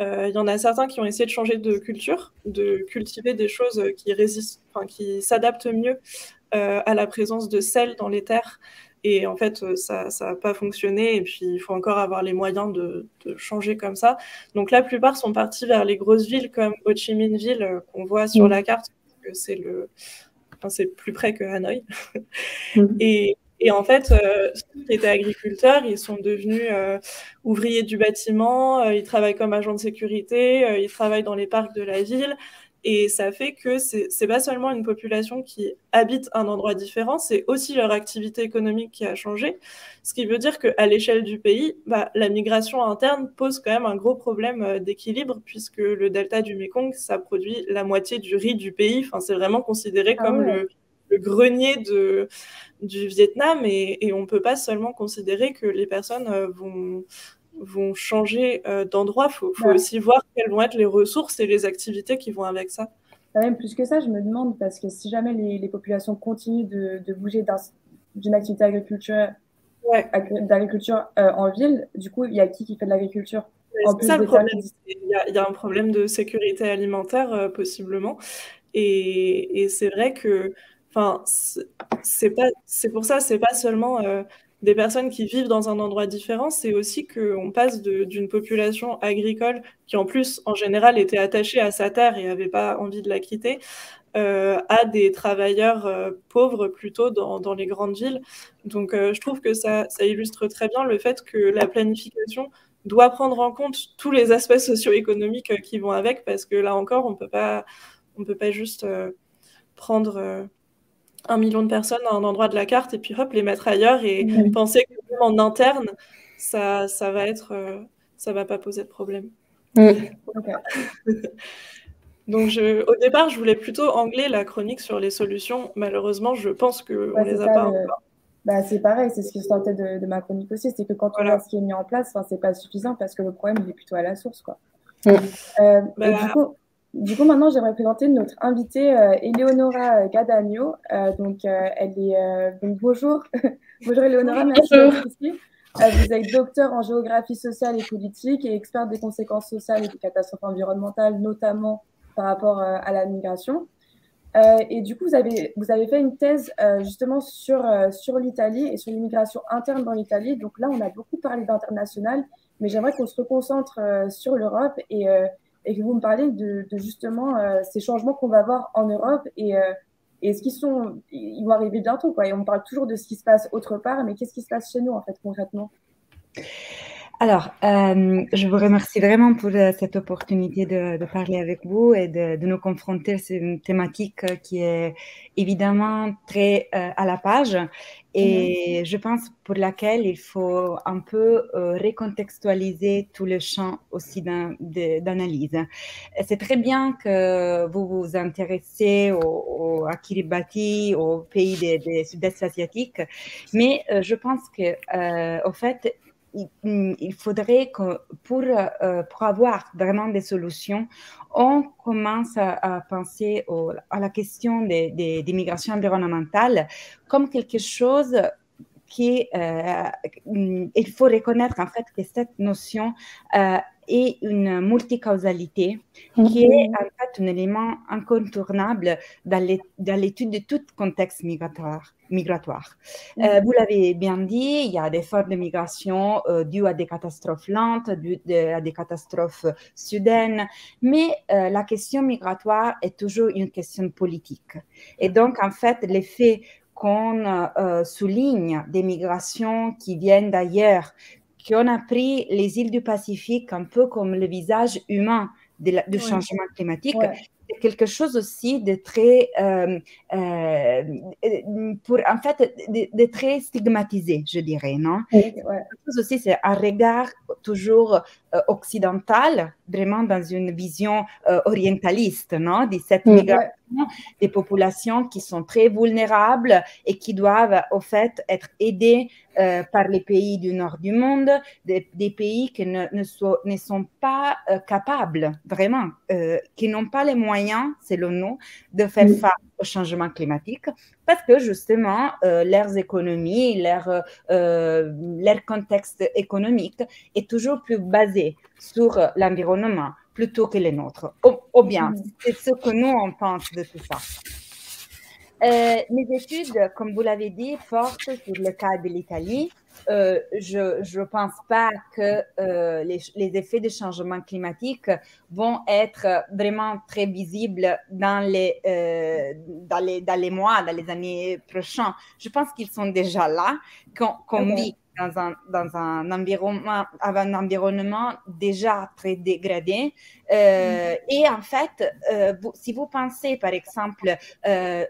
Il y en a certains qui ont essayé de changer de culture, de cultiver des choses qui résistent, enfin, qui s'adaptent mieux à la présence de sel dans les terres. Et en fait, ça n'a pas fonctionné. Et puis, il faut encore avoir les moyens de changer comme ça. Donc, la plupart sont partis vers les grosses villes comme Ho Chi Minh Ville qu'on voit sur la carte. Parce que c'est plus près que Hanoï. Et en fait, ceux qui étaient agriculteurs, ils sont devenus ouvriers du bâtiment, ils travaillent comme agents de sécurité, ils travaillent dans les parcs de la ville. Et ça fait que c'est pas seulement une population qui habite un endroit différent, c'est aussi leur activité économique qui a changé. Ce qui veut dire qu'à l'échelle du pays, la migration interne pose quand même un gros problème d'équilibre, puisque le delta du Mékong, ça produit la moitié du riz du pays. Enfin, c'est vraiment considéré comme le grenier du Vietnam, et on ne peut pas seulement considérer que les personnes vont changer d'endroit. Il faut aussi voir quelles vont être les ressources et les activités qui vont avec ça. Même plus que ça, je me demande, parce que si jamais les populations continuent de bouger d'une activité d'agriculture en ville, du coup, il y a qui fait de l'agriculture? C'est ça le problème. Il y a un problème de sécurité alimentaire, possiblement. Et c'est vrai que c'est pour ça, c'est pas seulement des personnes qui vivent dans un endroit différent, c'est aussi qu'on passe d'une population agricole qui, en plus, en général, était attachée à sa terre et n'avait pas envie de la quitter, à des travailleurs pauvres plutôt dans les grandes villes. Donc, je trouve que ça illustre très bien le fait que la planification doit prendre en compte tous les aspects socio-économiques qui vont avec, parce que là encore, on peut pas juste prendre 1 million de personnes à un endroit de la carte et puis hop, les mettre ailleurs et penser que même en interne, ça va pas poser de problème. Donc, au départ, je voulais plutôt angler la chronique sur les solutions. Malheureusement, je pense qu'on les a pas encore. C'est pareil, c'est ce qui se tentait de ma chronique aussi, c'est que quand on voit ce qui est mis en place, c'est pas suffisant parce que le problème, il est plutôt à la source, quoi. Du coup, maintenant, j'aimerais présenter notre invitée, Eleonora Gadagno. Elle est donc bonjour, bonjour Eleonora, merci d'être ici. Vous êtes docteur en géographie sociale et politique et experte des conséquences sociales et des catastrophes environnementales, notamment par rapport à la migration. Et du coup, vous avez fait une thèse justement sur l'Italie et sur l'immigration interne dans l'Italie. Donc là, on a beaucoup parlé d'international, mais j'aimerais qu'on se reconcentre sur l'Europe et que vous me parlez de justement ces changements qu'on va voir en Europe et ils vont arriver bientôt, quoi. Et on parle toujours de ce qui se passe autre part, mais qu'est-ce qui se passe chez nous, en fait, concrètement? Alors, je vous remercie vraiment pour cette opportunité de parler avec vous et de nous confronter. C'est une thématique qui est évidemment très à la page et je pense pour laquelle il faut un peu recontextualiser tout le champ aussi d'analyse. C'est très bien que vous vous intéressez à Kiribati, au pays des Sud-Est asiatiques, mais je pense que, au fait, il faudrait que pour avoir vraiment des solutions, on commence à penser à la question des migrations environnementales comme quelque chose qui, il faut reconnaître en fait que cette notion est une multicausalité qui est en fait un élément incontournable dans l'étude de tout contexte migratoire. Vous l'avez bien dit, il y a des formes de migration dues à des catastrophes lentes, à des catastrophes soudaines, mais la question migratoire est toujours une question politique. Et donc, en fait, l'effet qu'on souligne des migrations qui viennent d'ailleurs, qu'on a pris les îles du Pacifique un peu comme le visage humain du changement climatique, c'est quelque chose aussi de très, en fait, de très stigmatisé, je dirais, non? Quelque chose aussi, c'est un regard toujours occidental, vraiment dans une vision orientaliste, non? De cette migration des populations qui sont très vulnérables et qui doivent, au fait, être aidées par les pays du nord du monde, des pays qui ne sont pas capables, vraiment, qui n'ont pas les moyens, selon nous, de faire face au changement climatique, parce que justement, leurs économies, leur contexte économique est toujours plus basé sur l'environnement, plutôt que les nôtres. Ou bien, c'est ce que nous, on pense de tout ça. Mes études, comme vous l'avez dit, portent sur le cas de l'Italie. Je ne pense pas que les effets du changement climatique vont être vraiment très visibles dans les mois, dans les années prochaines. Je pense qu'ils sont déjà là, qu'on vit dans un environnement déjà très dégradé. Et en fait, si vous pensez par exemple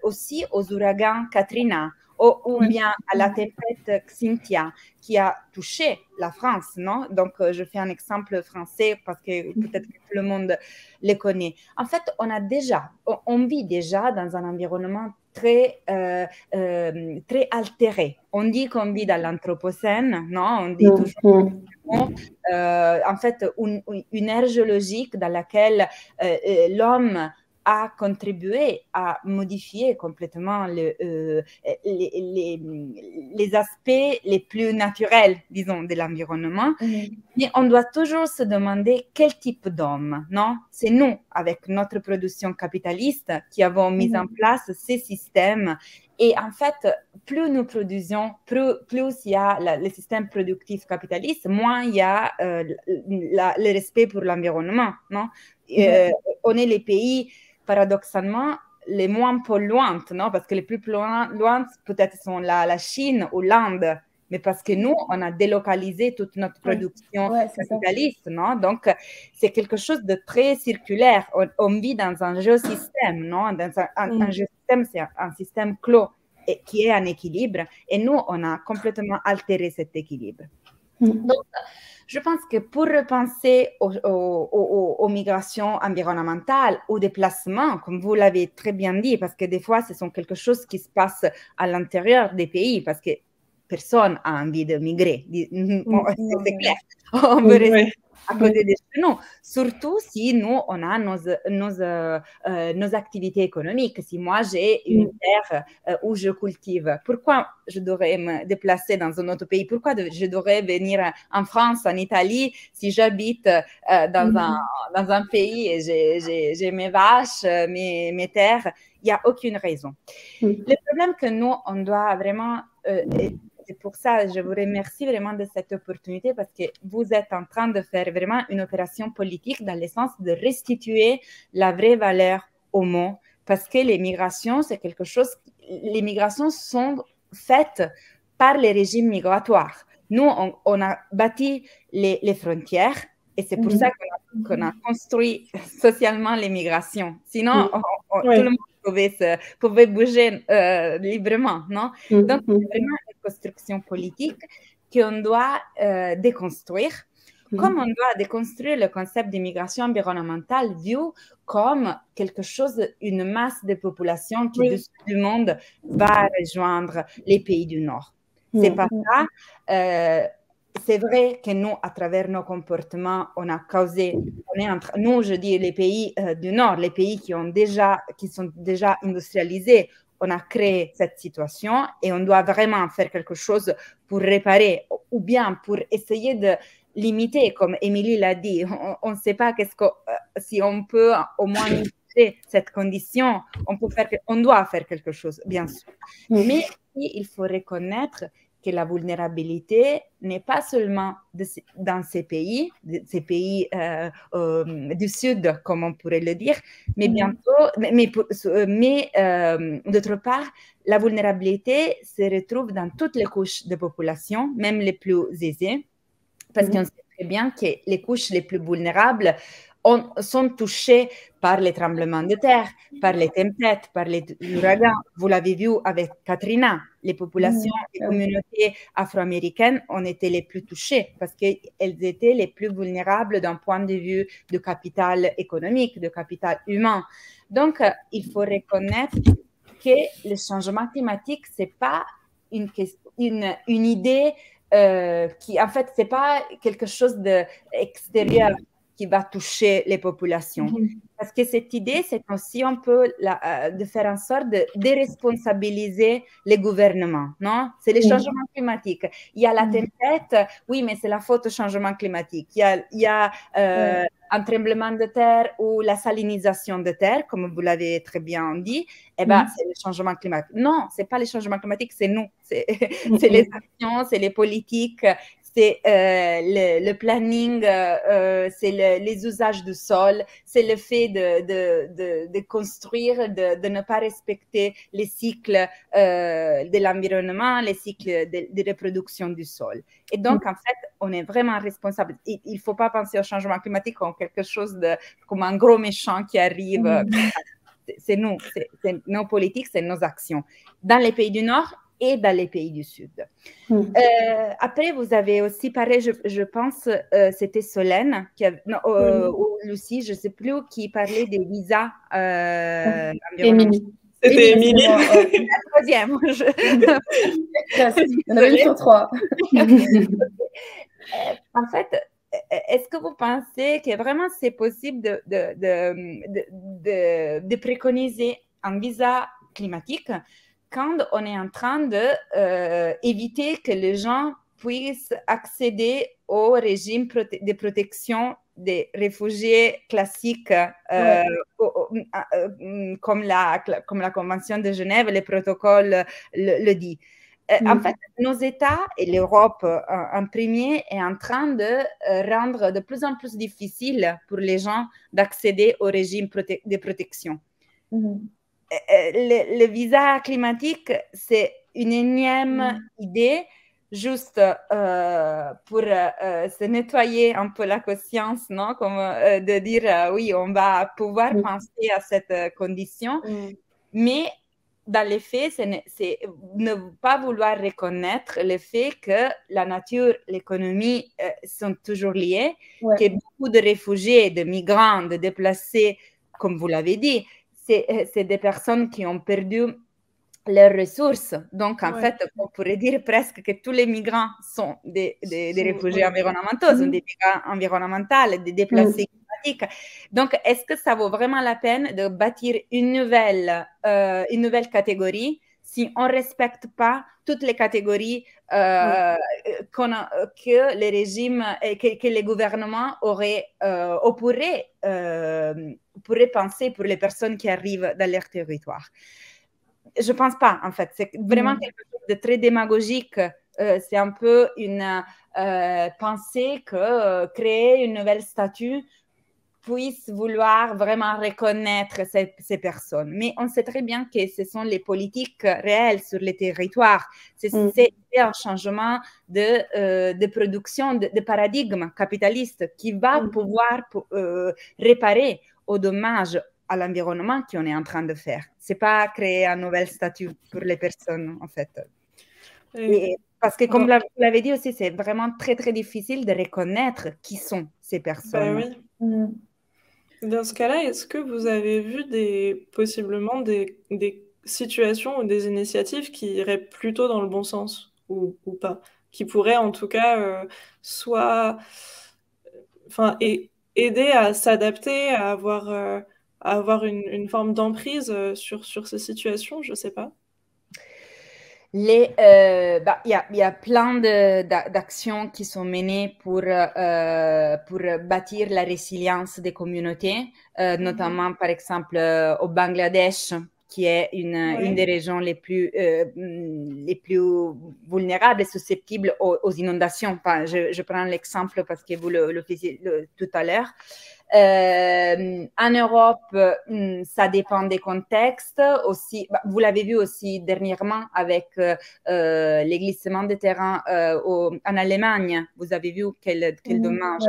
aussi aux ouragans Katrina, ou bien à la tempête Xynthia qui a touché la France, non? Donc, je fais un exemple français parce que peut-être que tout le monde le connaît. En fait, on vit déjà dans un environnement très altéré. On dit qu'on vit dans l'anthropocène, non? On dit toujours en fait une ère géologique dans laquelle l'homme a contribué à modifier complètement les aspects les plus naturels, disons, de l'environnement. Mais on doit toujours se demander quel type d'homme, non? C'est nous, avec notre production capitaliste, qui avons mis en place ces systèmes. Et en fait, plus nous produisons, plus il y a le système productif capitaliste, moins il y a le respect pour l'environnement, non? On est les pays, paradoxalement, les moins polluantes, non? Parce que les plus polluantes, peut-être, sont la Chine ou l'Inde, mais parce que nous, on a délocalisé toute notre production capitaliste, non? Donc, c'est quelque chose de très circulaire. On vit dans un géosystème, non? Dans un géosystème, c'est un système clos et qui est en équilibre. Et nous, on a complètement altéré cet équilibre. Donc, je pense que pour repenser aux migrations environnementales, aux déplacements, comme vous l'avez très bien dit, parce que des fois, ce sont quelque chose qui se passe à l'intérieur des pays, parce que personne n'a envie de migrer. C'est clair. On veut rester à côté de chez nous, surtout si nous, on a nos activités économiques. Si moi, j'ai une terre où je cultive, pourquoi je devrais me déplacer dans un autre pays? Pourquoi je devrais venir en France, en Italie, si j'habite dans un pays et j'ai mes vaches, mes terres? Il n'y a aucune raison. Le problème que nous, on doit vraiment... c'est pour ça que je vous remercie vraiment de cette opportunité parce que vous êtes en train de faire vraiment une opération politique dans le sens de restituer la vraie valeur au mot parce que les migrations, c'est quelque chose... Les migrations sont faites par les régimes migratoires. Nous, on a bâti les frontières et c'est pour ça qu'on a construit socialement les migrations. Sinon, tout le monde pouvait bouger librement, non? Donc, c'est vraiment une construction politique qu'on doit déconstruire, comme on doit déconstruire le concept d'immigration environnementale vu comme quelque chose, une masse de population qui, du sud du monde, va rejoindre les pays du Nord. C'est pas ça. C'est vrai que nous, à travers nos comportements, on a causé, nous, je dis les pays du Nord, les pays qui sont déjà industrialisés, on a créé cette situation et on doit vraiment faire quelque chose pour réparer ou bien pour essayer de limiter, comme Émilie l'a dit. On ne sait pas si on peut au moins limiter cette condition, on doit faire quelque chose, bien sûr. Mais il faut reconnaître que la vulnérabilité n'est pas seulement dans ces pays du Sud, comme on pourrait le dire, mais d'autre part, la vulnérabilité se retrouve dans toutes les couches de population, même les plus aisées, parce qu'on sait très bien que les couches les plus vulnérables sont touchées par les tremblements de terre, par les tempêtes, par les ouragans. Vous l'avez vu avec Katrina, les populations, les communautés afro-américaines ont été les plus touchées parce qu'elles étaient les plus vulnérables d'un point de vue de capital économique, de capital humain. Donc, il faut reconnaître que le changement climatique, ce n'est pas une idée qui, en fait, ce n'est pas quelque chose d'extérieur qui va toucher les populations. Parce que cette idée, c'est aussi un peu de faire en sorte de déresponsabiliser les gouvernements, non? C'est le changement climatique. Il y a la tempête, oui, mais c'est la faute au changement climatique. Il y a un tremblement de terre ou la salinisation de terre, comme vous l'avez très bien dit, c'est le changement climatique. Non, c'est pas le changement climatique, c'est nous. C'est les actions, c'est les politiques, c'est le planning, c'est les usages du sol, c'est le fait de construire, de ne pas respecter les cycles de l'environnement, les cycles de reproduction du sol. Et donc, en fait, on est vraiment responsable. Il ne faut pas penser au changement climatique comme quelque chose comme un gros méchant qui arrive. C'est nous, c'est nos politiques, c'est nos actions. Dans les pays du Nord et dans les pays du Sud. Après, vous avez aussi parlé, je pense, c'était Solène, ou Lucie, je ne sais plus, qui parlait des visas Émilie. C'était Émilie. La troisième. Il y en avait une sur 3. En fait, est-ce que vous pensez que vraiment c'est possible de préconiser un visa climatique quand on est en train d'éviter que les gens puissent accéder au régime de protection des réfugiés classiques, comme la Convention de Genève, le protocole le dit. En fait, nos États et l'Europe en premier est en train de rendre de plus en plus difficile pour les gens d'accéder au régime de protection. Le visa climatique, c'est une énième idée juste pour se nettoyer un peu la conscience, non? Comme de dire oui, on va pouvoir penser à cette condition, mais dans les faits, c'est ne pas vouloir reconnaître le fait que la nature, l'économie sont toujours liées, que beaucoup de réfugiés, de migrants, de déplacés, comme vous l'avez dit, c'est des personnes qui ont perdu leurs ressources. Donc, en fait, on pourrait dire presque que tous les migrants sont des réfugiés environnementaux, sont des migrants environnementaux, des déplacés climatiques. Donc, est-ce que ça vaut vraiment la peine de bâtir une nouvelle catégorie si on ne respecte pas toutes les catégories que les régimes et que les gouvernements pourraient penser pour les personnes qui arrivent dans leur territoire? Je ne pense pas, en fait. C'est vraiment quelque chose de très démagogique. C'est un peu une pensée que créer une nouvelle statut puisse vouloir vraiment reconnaître ces personnes. Mais on sait très bien que ce sont les politiques réelles sur les territoires. C'est un changement de production, de paradigme capitaliste qui va pouvoir réparer aux dommages à l'environnement qu'on est en train de faire. Ce n'est pas créer un nouvel statut pour les personnes, en fait. Parce que, comme vous l'avez dit aussi, c'est vraiment très, très difficile de reconnaître qui sont ces personnes. Dans ce cas-là, est-ce que vous avez vu possiblement des situations ou des initiatives qui iraient plutôt dans le bon sens ou pas, qui pourraient en tout cas aider à s'adapter, à avoir une forme d'emprise sur ces situations, je ne sais pas. Il y a plein d'actions qui sont menées pour bâtir la résilience des communautés, notamment par exemple au Bangladesh, qui est une des régions les plus vulnérables et susceptibles aux inondations. Enfin, je prends l'exemple parce que vous le faisiez tout à l'heure. En Europe, ça dépend des contextes aussi. Vous l'avez vu aussi dernièrement avec les glissements de terrain en Allemagne. Vous avez vu quel dommage.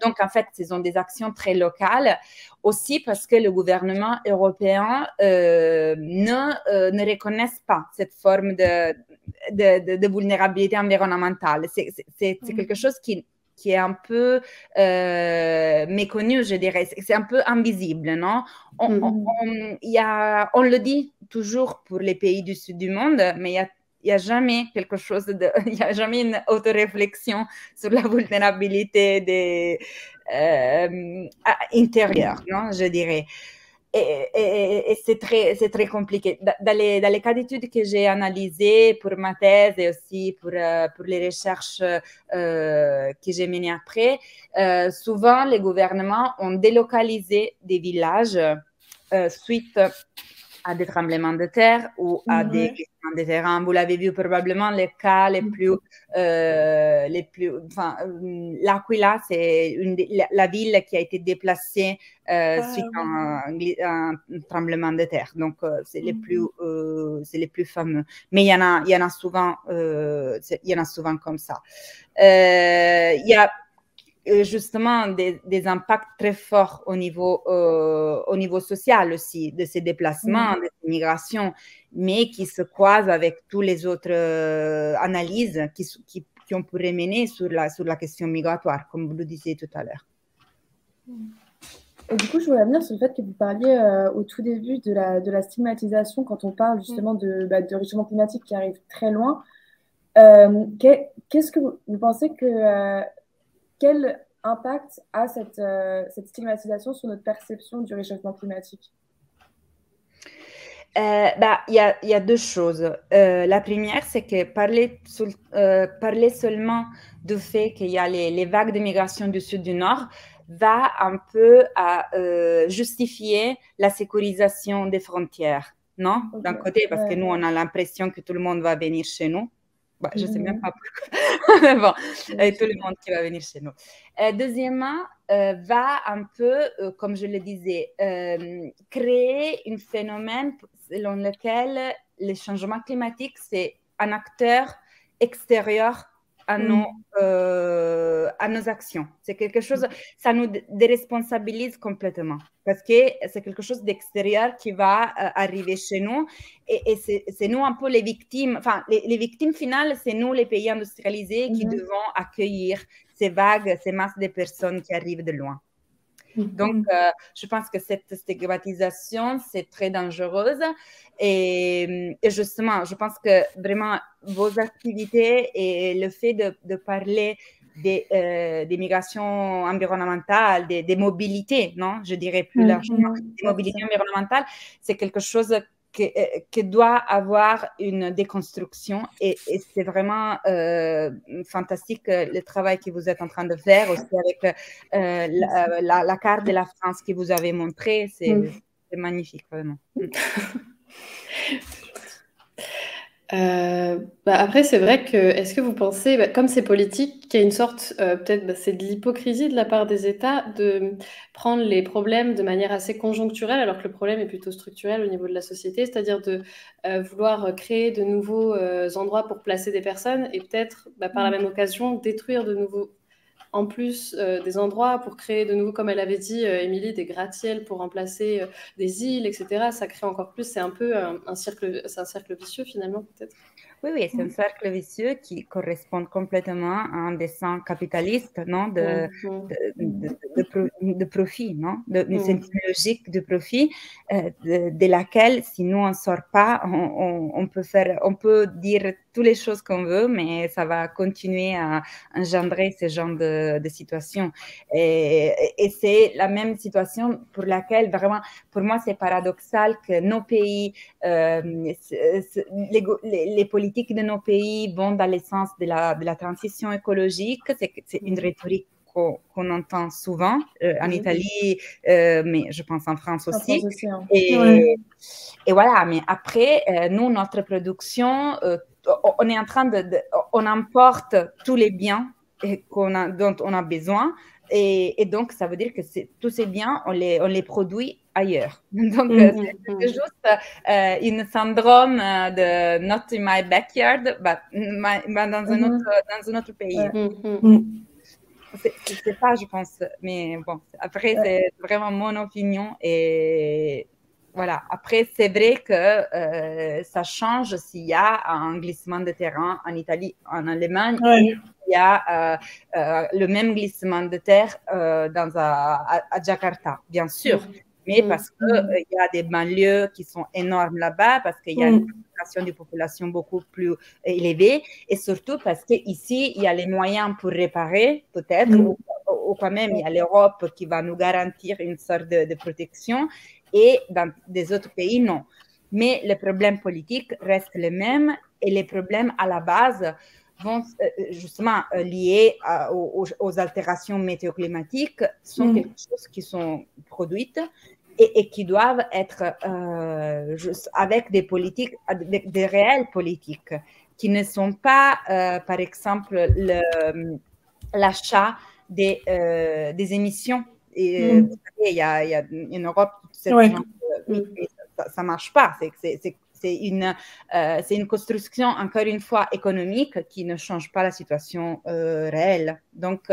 Donc, en fait, ce sont des actions très locales aussi parce que le gouvernement européen ne reconnaisse pas cette forme de vulnérabilité environnementale. C'est quelque chose qui est un peu méconnu, je dirais. C'est un peu invisible, non? On le dit toujours pour les pays du sud du monde, mais il n'y a jamais quelque chose il n'y a jamais une autoréflexion sur la vulnérabilité intérieure, non? Je dirais. et c'est très compliqué. Dans les cas d'études que j'ai analysés pour ma thèse et aussi pour les recherches que j'ai menées après, souvent les gouvernements ont délocalisé des villages suite à des tremblements de terre ou à des glissements de terrain. Vous l'avez vu probablement, les cas les plus enfin, L'Aquila, c'est la ville qui a été déplacée suite à un tremblement de terre. Donc, c'est les plus fameux. Mais il y en a souvent comme ça. Il y a justement des impacts très forts au niveau social aussi, de ces déplacements, de ces migrations, mais qui se croisent avec toutes les autres analyses qu'on pourrait mener sur la question migratoire, comme vous le disiez tout à l'heure. Et du coup, je voulais revenir sur le fait que vous parliez au tout début de la stigmatisation quand on parle justement de réchauffement climatique qui arrive très loin. Qu'est-ce que vous pensez que... quel impact a cette stigmatisation sur notre perception du réchauffement climatique? Il y a deux choses. La première, c'est que parler seulement du fait qu'il y a les vagues de migration du sud du nord va un peu à justifier la sécurisation des frontières, non? Okay. D'un côté, parce que nous, on a l'impression que tout le monde va venir chez nous. Bah, je ne sais même pas pourquoi. Mais bon, tout le monde qui va venir chez nous. Deuxièmement, va un peu, comme je le disais, créer un phénomène selon lequel le changement climatique, c'est un acteur extérieur à nos actions. C'est quelque chose, ça nous déresponsabilise complètement parce que c'est quelque chose d'extérieur qui va arriver chez nous et c'est nous un peu les victimes, enfin les victimes finales, c'est nous les pays industrialisés qui devons accueillir ces vagues, ces masses de personnes qui arrivent de loin. Donc, je pense que cette stigmatisation, c'est très dangereuse. Et justement, je pense que vraiment vos activités et le fait de parler des migrations environnementales, des mobilités, non? Je dirais plus largement, des mobilités environnementales, c'est quelque chose qui doit avoir une déconstruction et c'est vraiment fantastique le travail que vous êtes en train de faire aussi avec la carte de la France que vous avez montrée, c'est magnifique vraiment. Après, c'est vrai que, est-ce que vous pensez, comme c'est politique, qu'il y a une sorte, peut-être, c'est de l'hypocrisie de la part des États de prendre les problèmes de manière assez conjoncturelle, alors que le problème est plutôt structurel au niveau de la société, c'est-à-dire de vouloir créer de nouveaux endroits pour placer des personnes et peut-être, par la même occasion, détruire de nouveaux, en plus des endroits pour créer de nouveau, comme elle avait dit, Émilie, des gratte-ciels pour remplacer des îles, etc. Ça crée encore plus, c'est un peu un cercle vicieux finalement peut-être. Oui, c'est un cercle vicieux qui correspond complètement à un dessin capitaliste, non, de profit, non, c'est une logique de profit de laquelle, si nous on sort pas, on peut dire toutes les choses qu'on veut, mais ça va continuer à engendrer ce genre de situation. Et c'est la même situation pour laquelle vraiment, pour moi, c'est paradoxal que nos pays, les politiques de nos pays vont dans le sens de la transition écologique. C'est une rhétorique qu'on entend souvent en Italie, mais je pense en France aussi. Et voilà, mais après, nous, notre production, on est en train on emporte tous les biens dont on a besoin. Et donc, ça veut dire que tous ces biens, on les produit ailleurs. Donc, c'est juste un syndrome de not in my backyard, but dans un autre pays. C'est ça, je pense. Mais bon, après, c'est vraiment mon opinion. Et voilà. Après, c'est vrai que ça change s'il y a un glissement de terrain en Italie, en Allemagne. Et il y a le même glissement de terre à Jakarta, bien sûr. Mais parce qu'il y a des banlieues qui sont énormes là-bas, parce qu'il y a une concentration de population beaucoup plus élevée, et surtout parce qu'ici, il y a les moyens pour réparer, peut-être, ou quand même, il y a l'Europe qui va nous garantir une sorte de protection, et dans des autres pays, non. Mais les problèmes politiques restent les mêmes, et les problèmes à la base vont justement liés aux altérations météoclimatiques, sont quelque chose qui sont produites et qui doivent être avec des politiques, des réelles politiques, qui ne sont pas, par exemple, l'achat des émissions. Et, vous savez, il y a en Europe cette genre ça marche pas. C'est une construction, encore une fois, économique qui ne change pas la situation réelle. Donc,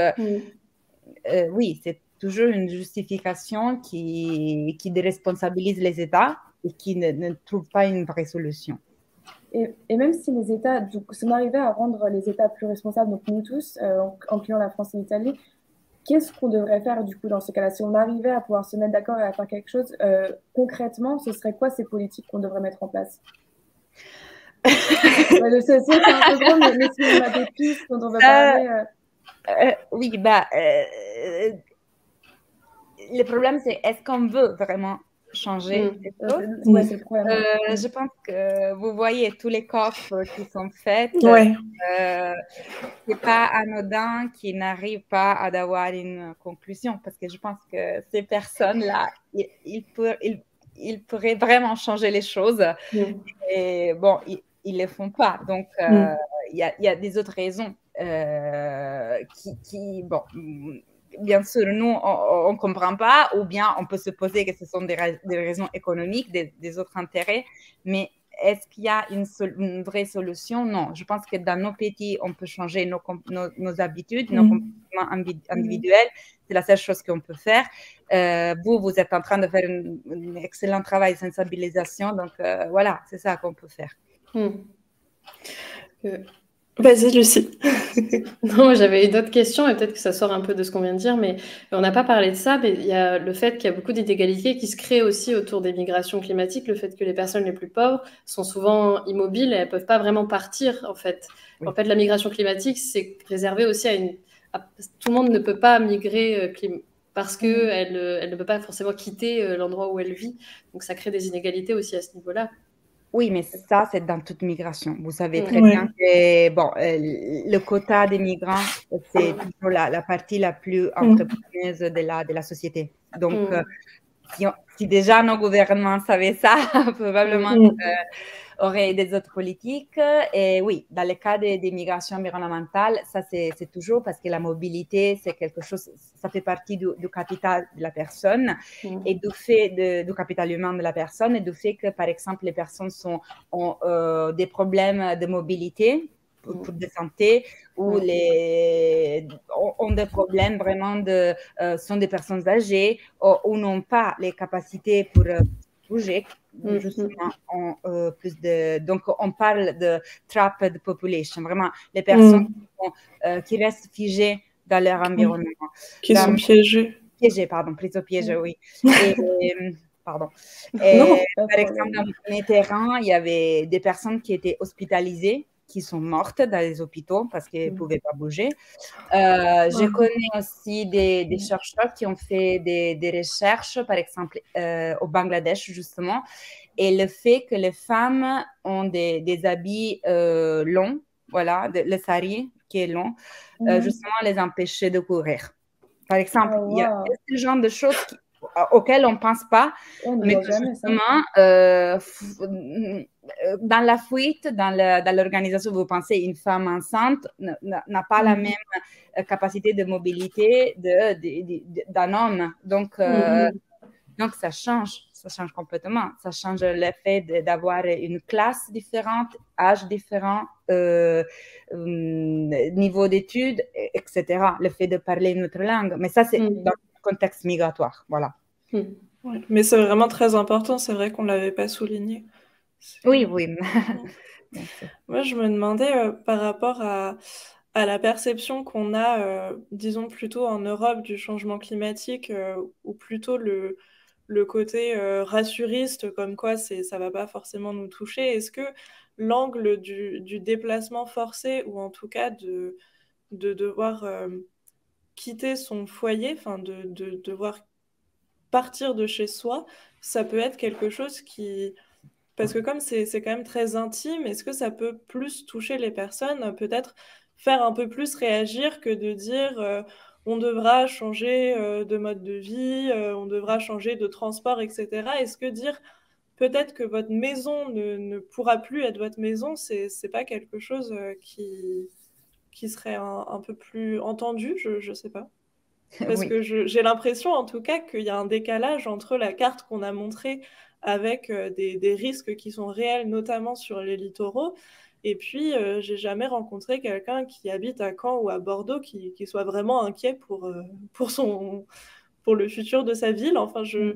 oui, c'est toujours une justification qui déresponsabilise les États et qui ne trouve pas une vraie solution. Et même si les États, donc, si on arrivait à rendre les États plus responsables, donc nous tous, incluant la France et l'Italie, qu'est-ce qu'on devrait faire du coup dans ce cas-là? Si on arrivait à pouvoir se mettre d'accord et à faire quelque chose, concrètement, ce serait quoi ces politiques qu'on devrait mettre en place? Je sais, c'est un peu gros, mais si on a des pistes dont on veut parler. Oui, le problème, c'est est-ce qu'on veut vraiment changer les choses? Ouais, c'est le problème. Je pense que vous voyez tous les COP qui sont faites. C'est pas anodin qui n'arrivent pas à avoir une conclusion, parce que je pense que ces personnes-là, ils pourraient vraiment changer les choses. Et bon, ils le font pas. Donc, il y a des autres raisons bon, bien sûr, nous, on ne comprend pas, ou bien on peut se poser que ce sont des raisons économiques, des autres intérêts, mais est-ce qu'il y a une vraie solution? Non. Je pense que dans nos pays, on peut changer nos habitudes, nos comportements individuels. C'est la seule chose qu'on peut faire. Vous êtes en train de faire un excellent travail de sensibilisation, donc voilà, c'est ça qu'on peut faire. Vas-y, Lucie. Non, j'avais d'autres questions et peut-être que ça sort un peu de ce qu'on vient de dire, mais on n'a pas parlé de ça, mais il y a le fait qu'il y a beaucoup d'inégalités qui se créent aussi autour des migrations climatiques, le fait que les personnes les plus pauvres sont souvent immobiles et elles ne peuvent pas vraiment partir, en fait. Oui. En fait, la migration climatique, c'est réservé aussi tout le monde ne peut pas migrer parce qu'elle ne peut pas forcément quitter l'endroit où elle vit. Donc, ça crée des inégalités aussi à ce niveau-là. Oui, mais ça, c'est dans toute migration. Vous savez très bien que bon, le quota des migrants, c'est toujours la partie la plus entrepreneuse de la société. Donc, si déjà nos gouvernements savaient ça, probablement auraient des autres politiques. Et oui, dans le cas des migrations environnementales, ça, c'est toujours parce que la mobilité, c'est quelque chose, ça fait partie du capital de la personne et du fait du capital humain de la personne et du fait que, par exemple, les personnes ont des problèmes de mobilité pour de santé ou ont des problèmes vraiment sont des personnes âgées ou n'ont pas les capacités pour bouger. Justement, donc on parle de trapped population, vraiment les personnes qui restent figées dans leur environnement. Qui sont piégées. Prises au piège, oui. Pardon. Par exemple, dans mon terrain, il y avait des personnes qui étaient hospitalisées, qui sont mortes dans les hôpitaux parce qu'elles ne pouvaient pas bouger. Je connais aussi des chercheurs qui ont fait des recherches, par exemple, au Bangladesh, justement, et le fait que les femmes ont des habits longs, voilà, le sari qui est long, justement, les empêchait de courir. Par exemple, il y a ce genre de choses auxquelles on ne pense pas, mais justement, dans la fuite, dans l'organisation, vous pensez une femme enceinte n'a pas la même capacité de mobilité d'un homme. Donc, ça change complètement. Ça change le fait d'avoir une classe différente, âge différent, niveau d'études, etc. Le fait de parler une autre langue. Mais ça, c'est dans le contexte migratoire. Voilà. Ouais, mais c'est vraiment très important. C'est vrai qu'on ne l'avait pas souligné. Oui. Moi, je me demandais par rapport à la perception qu'on a, disons plutôt en Europe, du changement climatique, ou plutôt le côté rassuriste, comme quoi ça ne va pas forcément nous toucher. Est-ce que l'angle du déplacement forcé, ou en tout cas de devoir quitter son foyer, enfin de devoir partir de chez soi, ça peut être quelque chose qui... Parce que comme c'est quand même très intime, est-ce que ça peut plus toucher les personnes, peut-être faire un peu plus réagir que de dire on devra changer de mode de vie, on devra changer de transport, etc. Est-ce que dire peut-être que votre maison ne pourra plus être votre maison, c'est pas quelque chose qui serait un peu plus entendu, je sais pas. Parce Oui. que j'ai l'impression, en tout cas, qu'il y a un décalage entre la carte qu'on a montrée avec des risques qui sont réels, notamment sur les littoraux, et puis j'ai jamais rencontré quelqu'un qui habite à Caen ou à Bordeaux qui soit vraiment inquiet pour le futur de sa ville. Enfin, je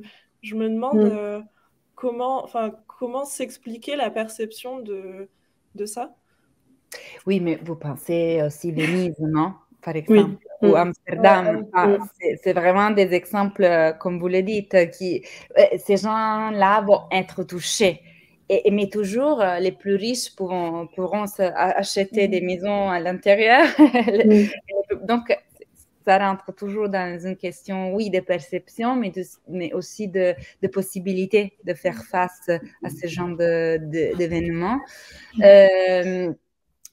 me demande comment s'expliquer la perception de ça. Oui, mais vous pensez aussi Venise, non? Par Oui. exemple, ou Amsterdam. Ouais, C'est vraiment des exemples, comme vous le dites, ces gens-là vont être touchés. Mais toujours, les plus riches pourront acheter des maisons à l'intérieur. Donc, ça rentre toujours dans une question, oui, de perception, mais aussi de possibilité de faire face à ce genre d'événements.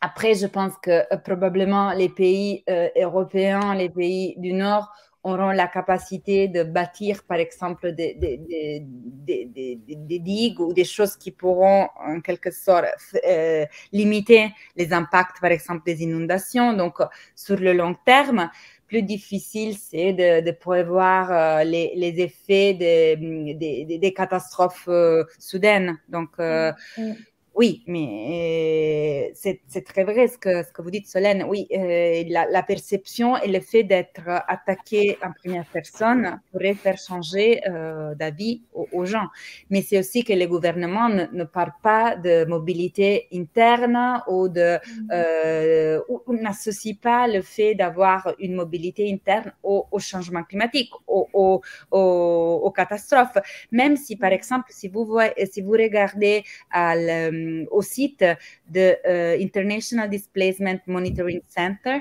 Après, je pense que probablement les pays européens, les pays du Nord auront la capacité de bâtir, par exemple, des digues ou des choses qui pourront, en quelque sorte, limiter les impacts, par exemple, des inondations. Donc, sur le long terme, plus difficile, c'est de prévoir les effets des catastrophes soudaines. Donc, oui, mais c'est très vrai ce que vous dites, Solène. Oui, la perception et le fait d'être attaqué en première personne pourrait faire changer d'avis aux gens. Mais c'est aussi que les gouvernements ne parlent pas de mobilité interne ou n'associent pas le fait d'avoir une mobilité interne au changement climatique, aux catastrophes. Même si, par exemple, si vous regardez au site de International Displacement Monitoring Center,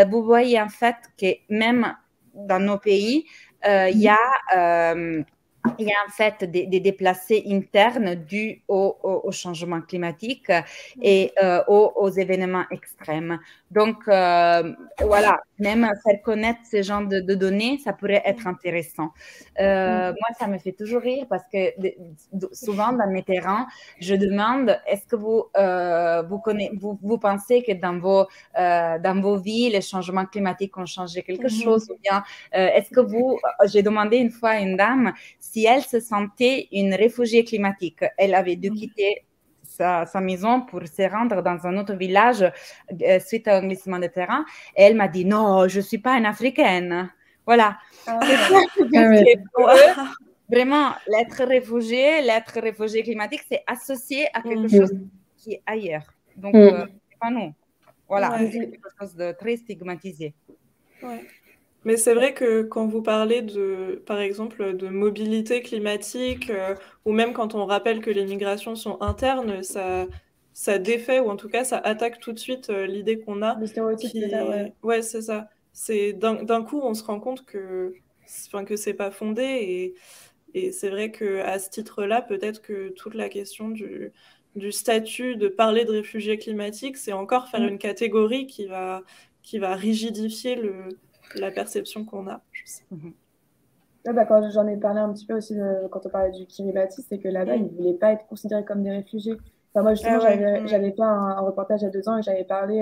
vous voyez en fait que même dans nos pays, il y a en fait des déplacés internes dus au changement climatique et aux événements extrêmes. Donc, voilà, même faire connaître ce genre de données, ça pourrait être intéressant. Moi, ça me fait toujours rire parce que souvent dans mes terrains, je demande, est-ce que vous pensez que dans vos vies, les changements climatiques ont changé quelque chose? Ou bien, est-ce que j'ai demandé une fois à une dame si elle se sentait une réfugiée climatique. Elle avait dû quitter sa maison pour se rendre dans un autre village suite à un glissement de terrain. Et elle m'a dit, non, je ne suis pas une Africaine. Voilà. Vraiment, l'être réfugié climatique, c'est associé à quelque chose qui est ailleurs. Donc, c'est pas nous. Voilà, c'est quelque chose de très stigmatisé. Ouais. Mais c'est vrai que quand vous parlez par exemple, de mobilité climatique, ou même quand on rappelle que les migrations sont internes, ça défait, ou en tout cas, ça attaque tout de suite l'idée qu'on a. Le stéréotype, ouais, c'est ça. C'est d'un coup, on se rend compte que c'est pas fondé, et c'est vrai qu'à ce titre-là, peut-être que toute la question du statut de parler de réfugiés climatiques, c'est encore faire une catégorie qui va rigidifier la perception qu'on a. Je sais. Quand j'en ai parlé un petit peu aussi quand on parlait du Kiribati, c'est que là-bas, ils ne voulaient pas être considérés comme des réfugiés. Enfin, moi, justement, j'avais fait un reportage il y a 2 ans et j'avais parlé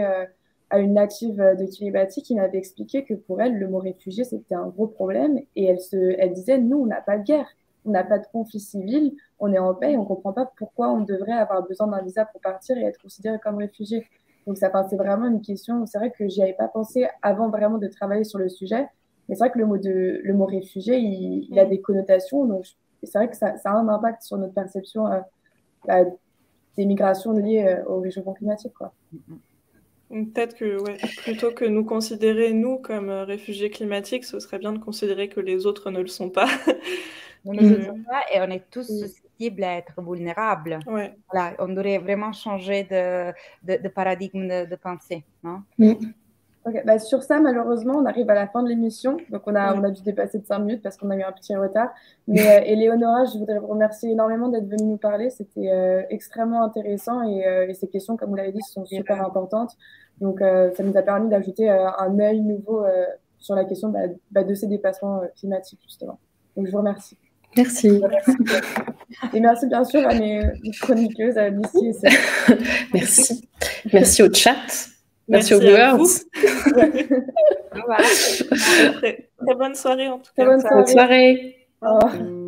à une native de Kiribati qui m'avait expliqué que pour elle, le mot réfugié, c'était un gros problème. Et elle disait, nous, on n'a pas de guerre, on n'a pas de conflit civil, on est en paix et on ne comprend pas pourquoi on devrait avoir besoin d'un visa pour partir et être considéré comme réfugié. Donc, c'est vraiment une question. C'est vrai que j'y avais pas pensé avant vraiment de travailler sur le sujet. Mais c'est vrai que le mot réfugié, il a des connotations. Donc, c'est vrai que ça a un impact sur notre perception des migrations liées au réchauffement climatique, quoi. Peut-être que, plutôt que nous considérer, nous, comme réfugiés climatiques, ce serait bien de considérer que les autres ne le sont pas. Nous ne le sommes pas et on est tous susceptibles à être vulnérables. Ouais. Voilà, on devrait vraiment changer de paradigme de pensée, non? Ok, bah, sur ça, malheureusement, on arrive à la fin de l'émission. Donc, on a dû dépasser de 5 minutes parce qu'on a eu un petit retard. Mais Éléonora, je voudrais vous remercier énormément d'être venue nous parler. C'était extrêmement intéressant et ces questions, comme vous l'avez dit, sont super importantes. Donc, ça nous a permis d'ajouter un œil nouveau sur la question de ces déplacements climatiques, justement. Donc, je vous remercie. Merci. Et merci bien sûr à mes chroniqueuses, à Lucie et Céline. Merci. Merci au chat. Merci aux à viewers. vous. Très bonne soirée en tout cas. Très bonne soirée. Bonne soirée. Au revoir.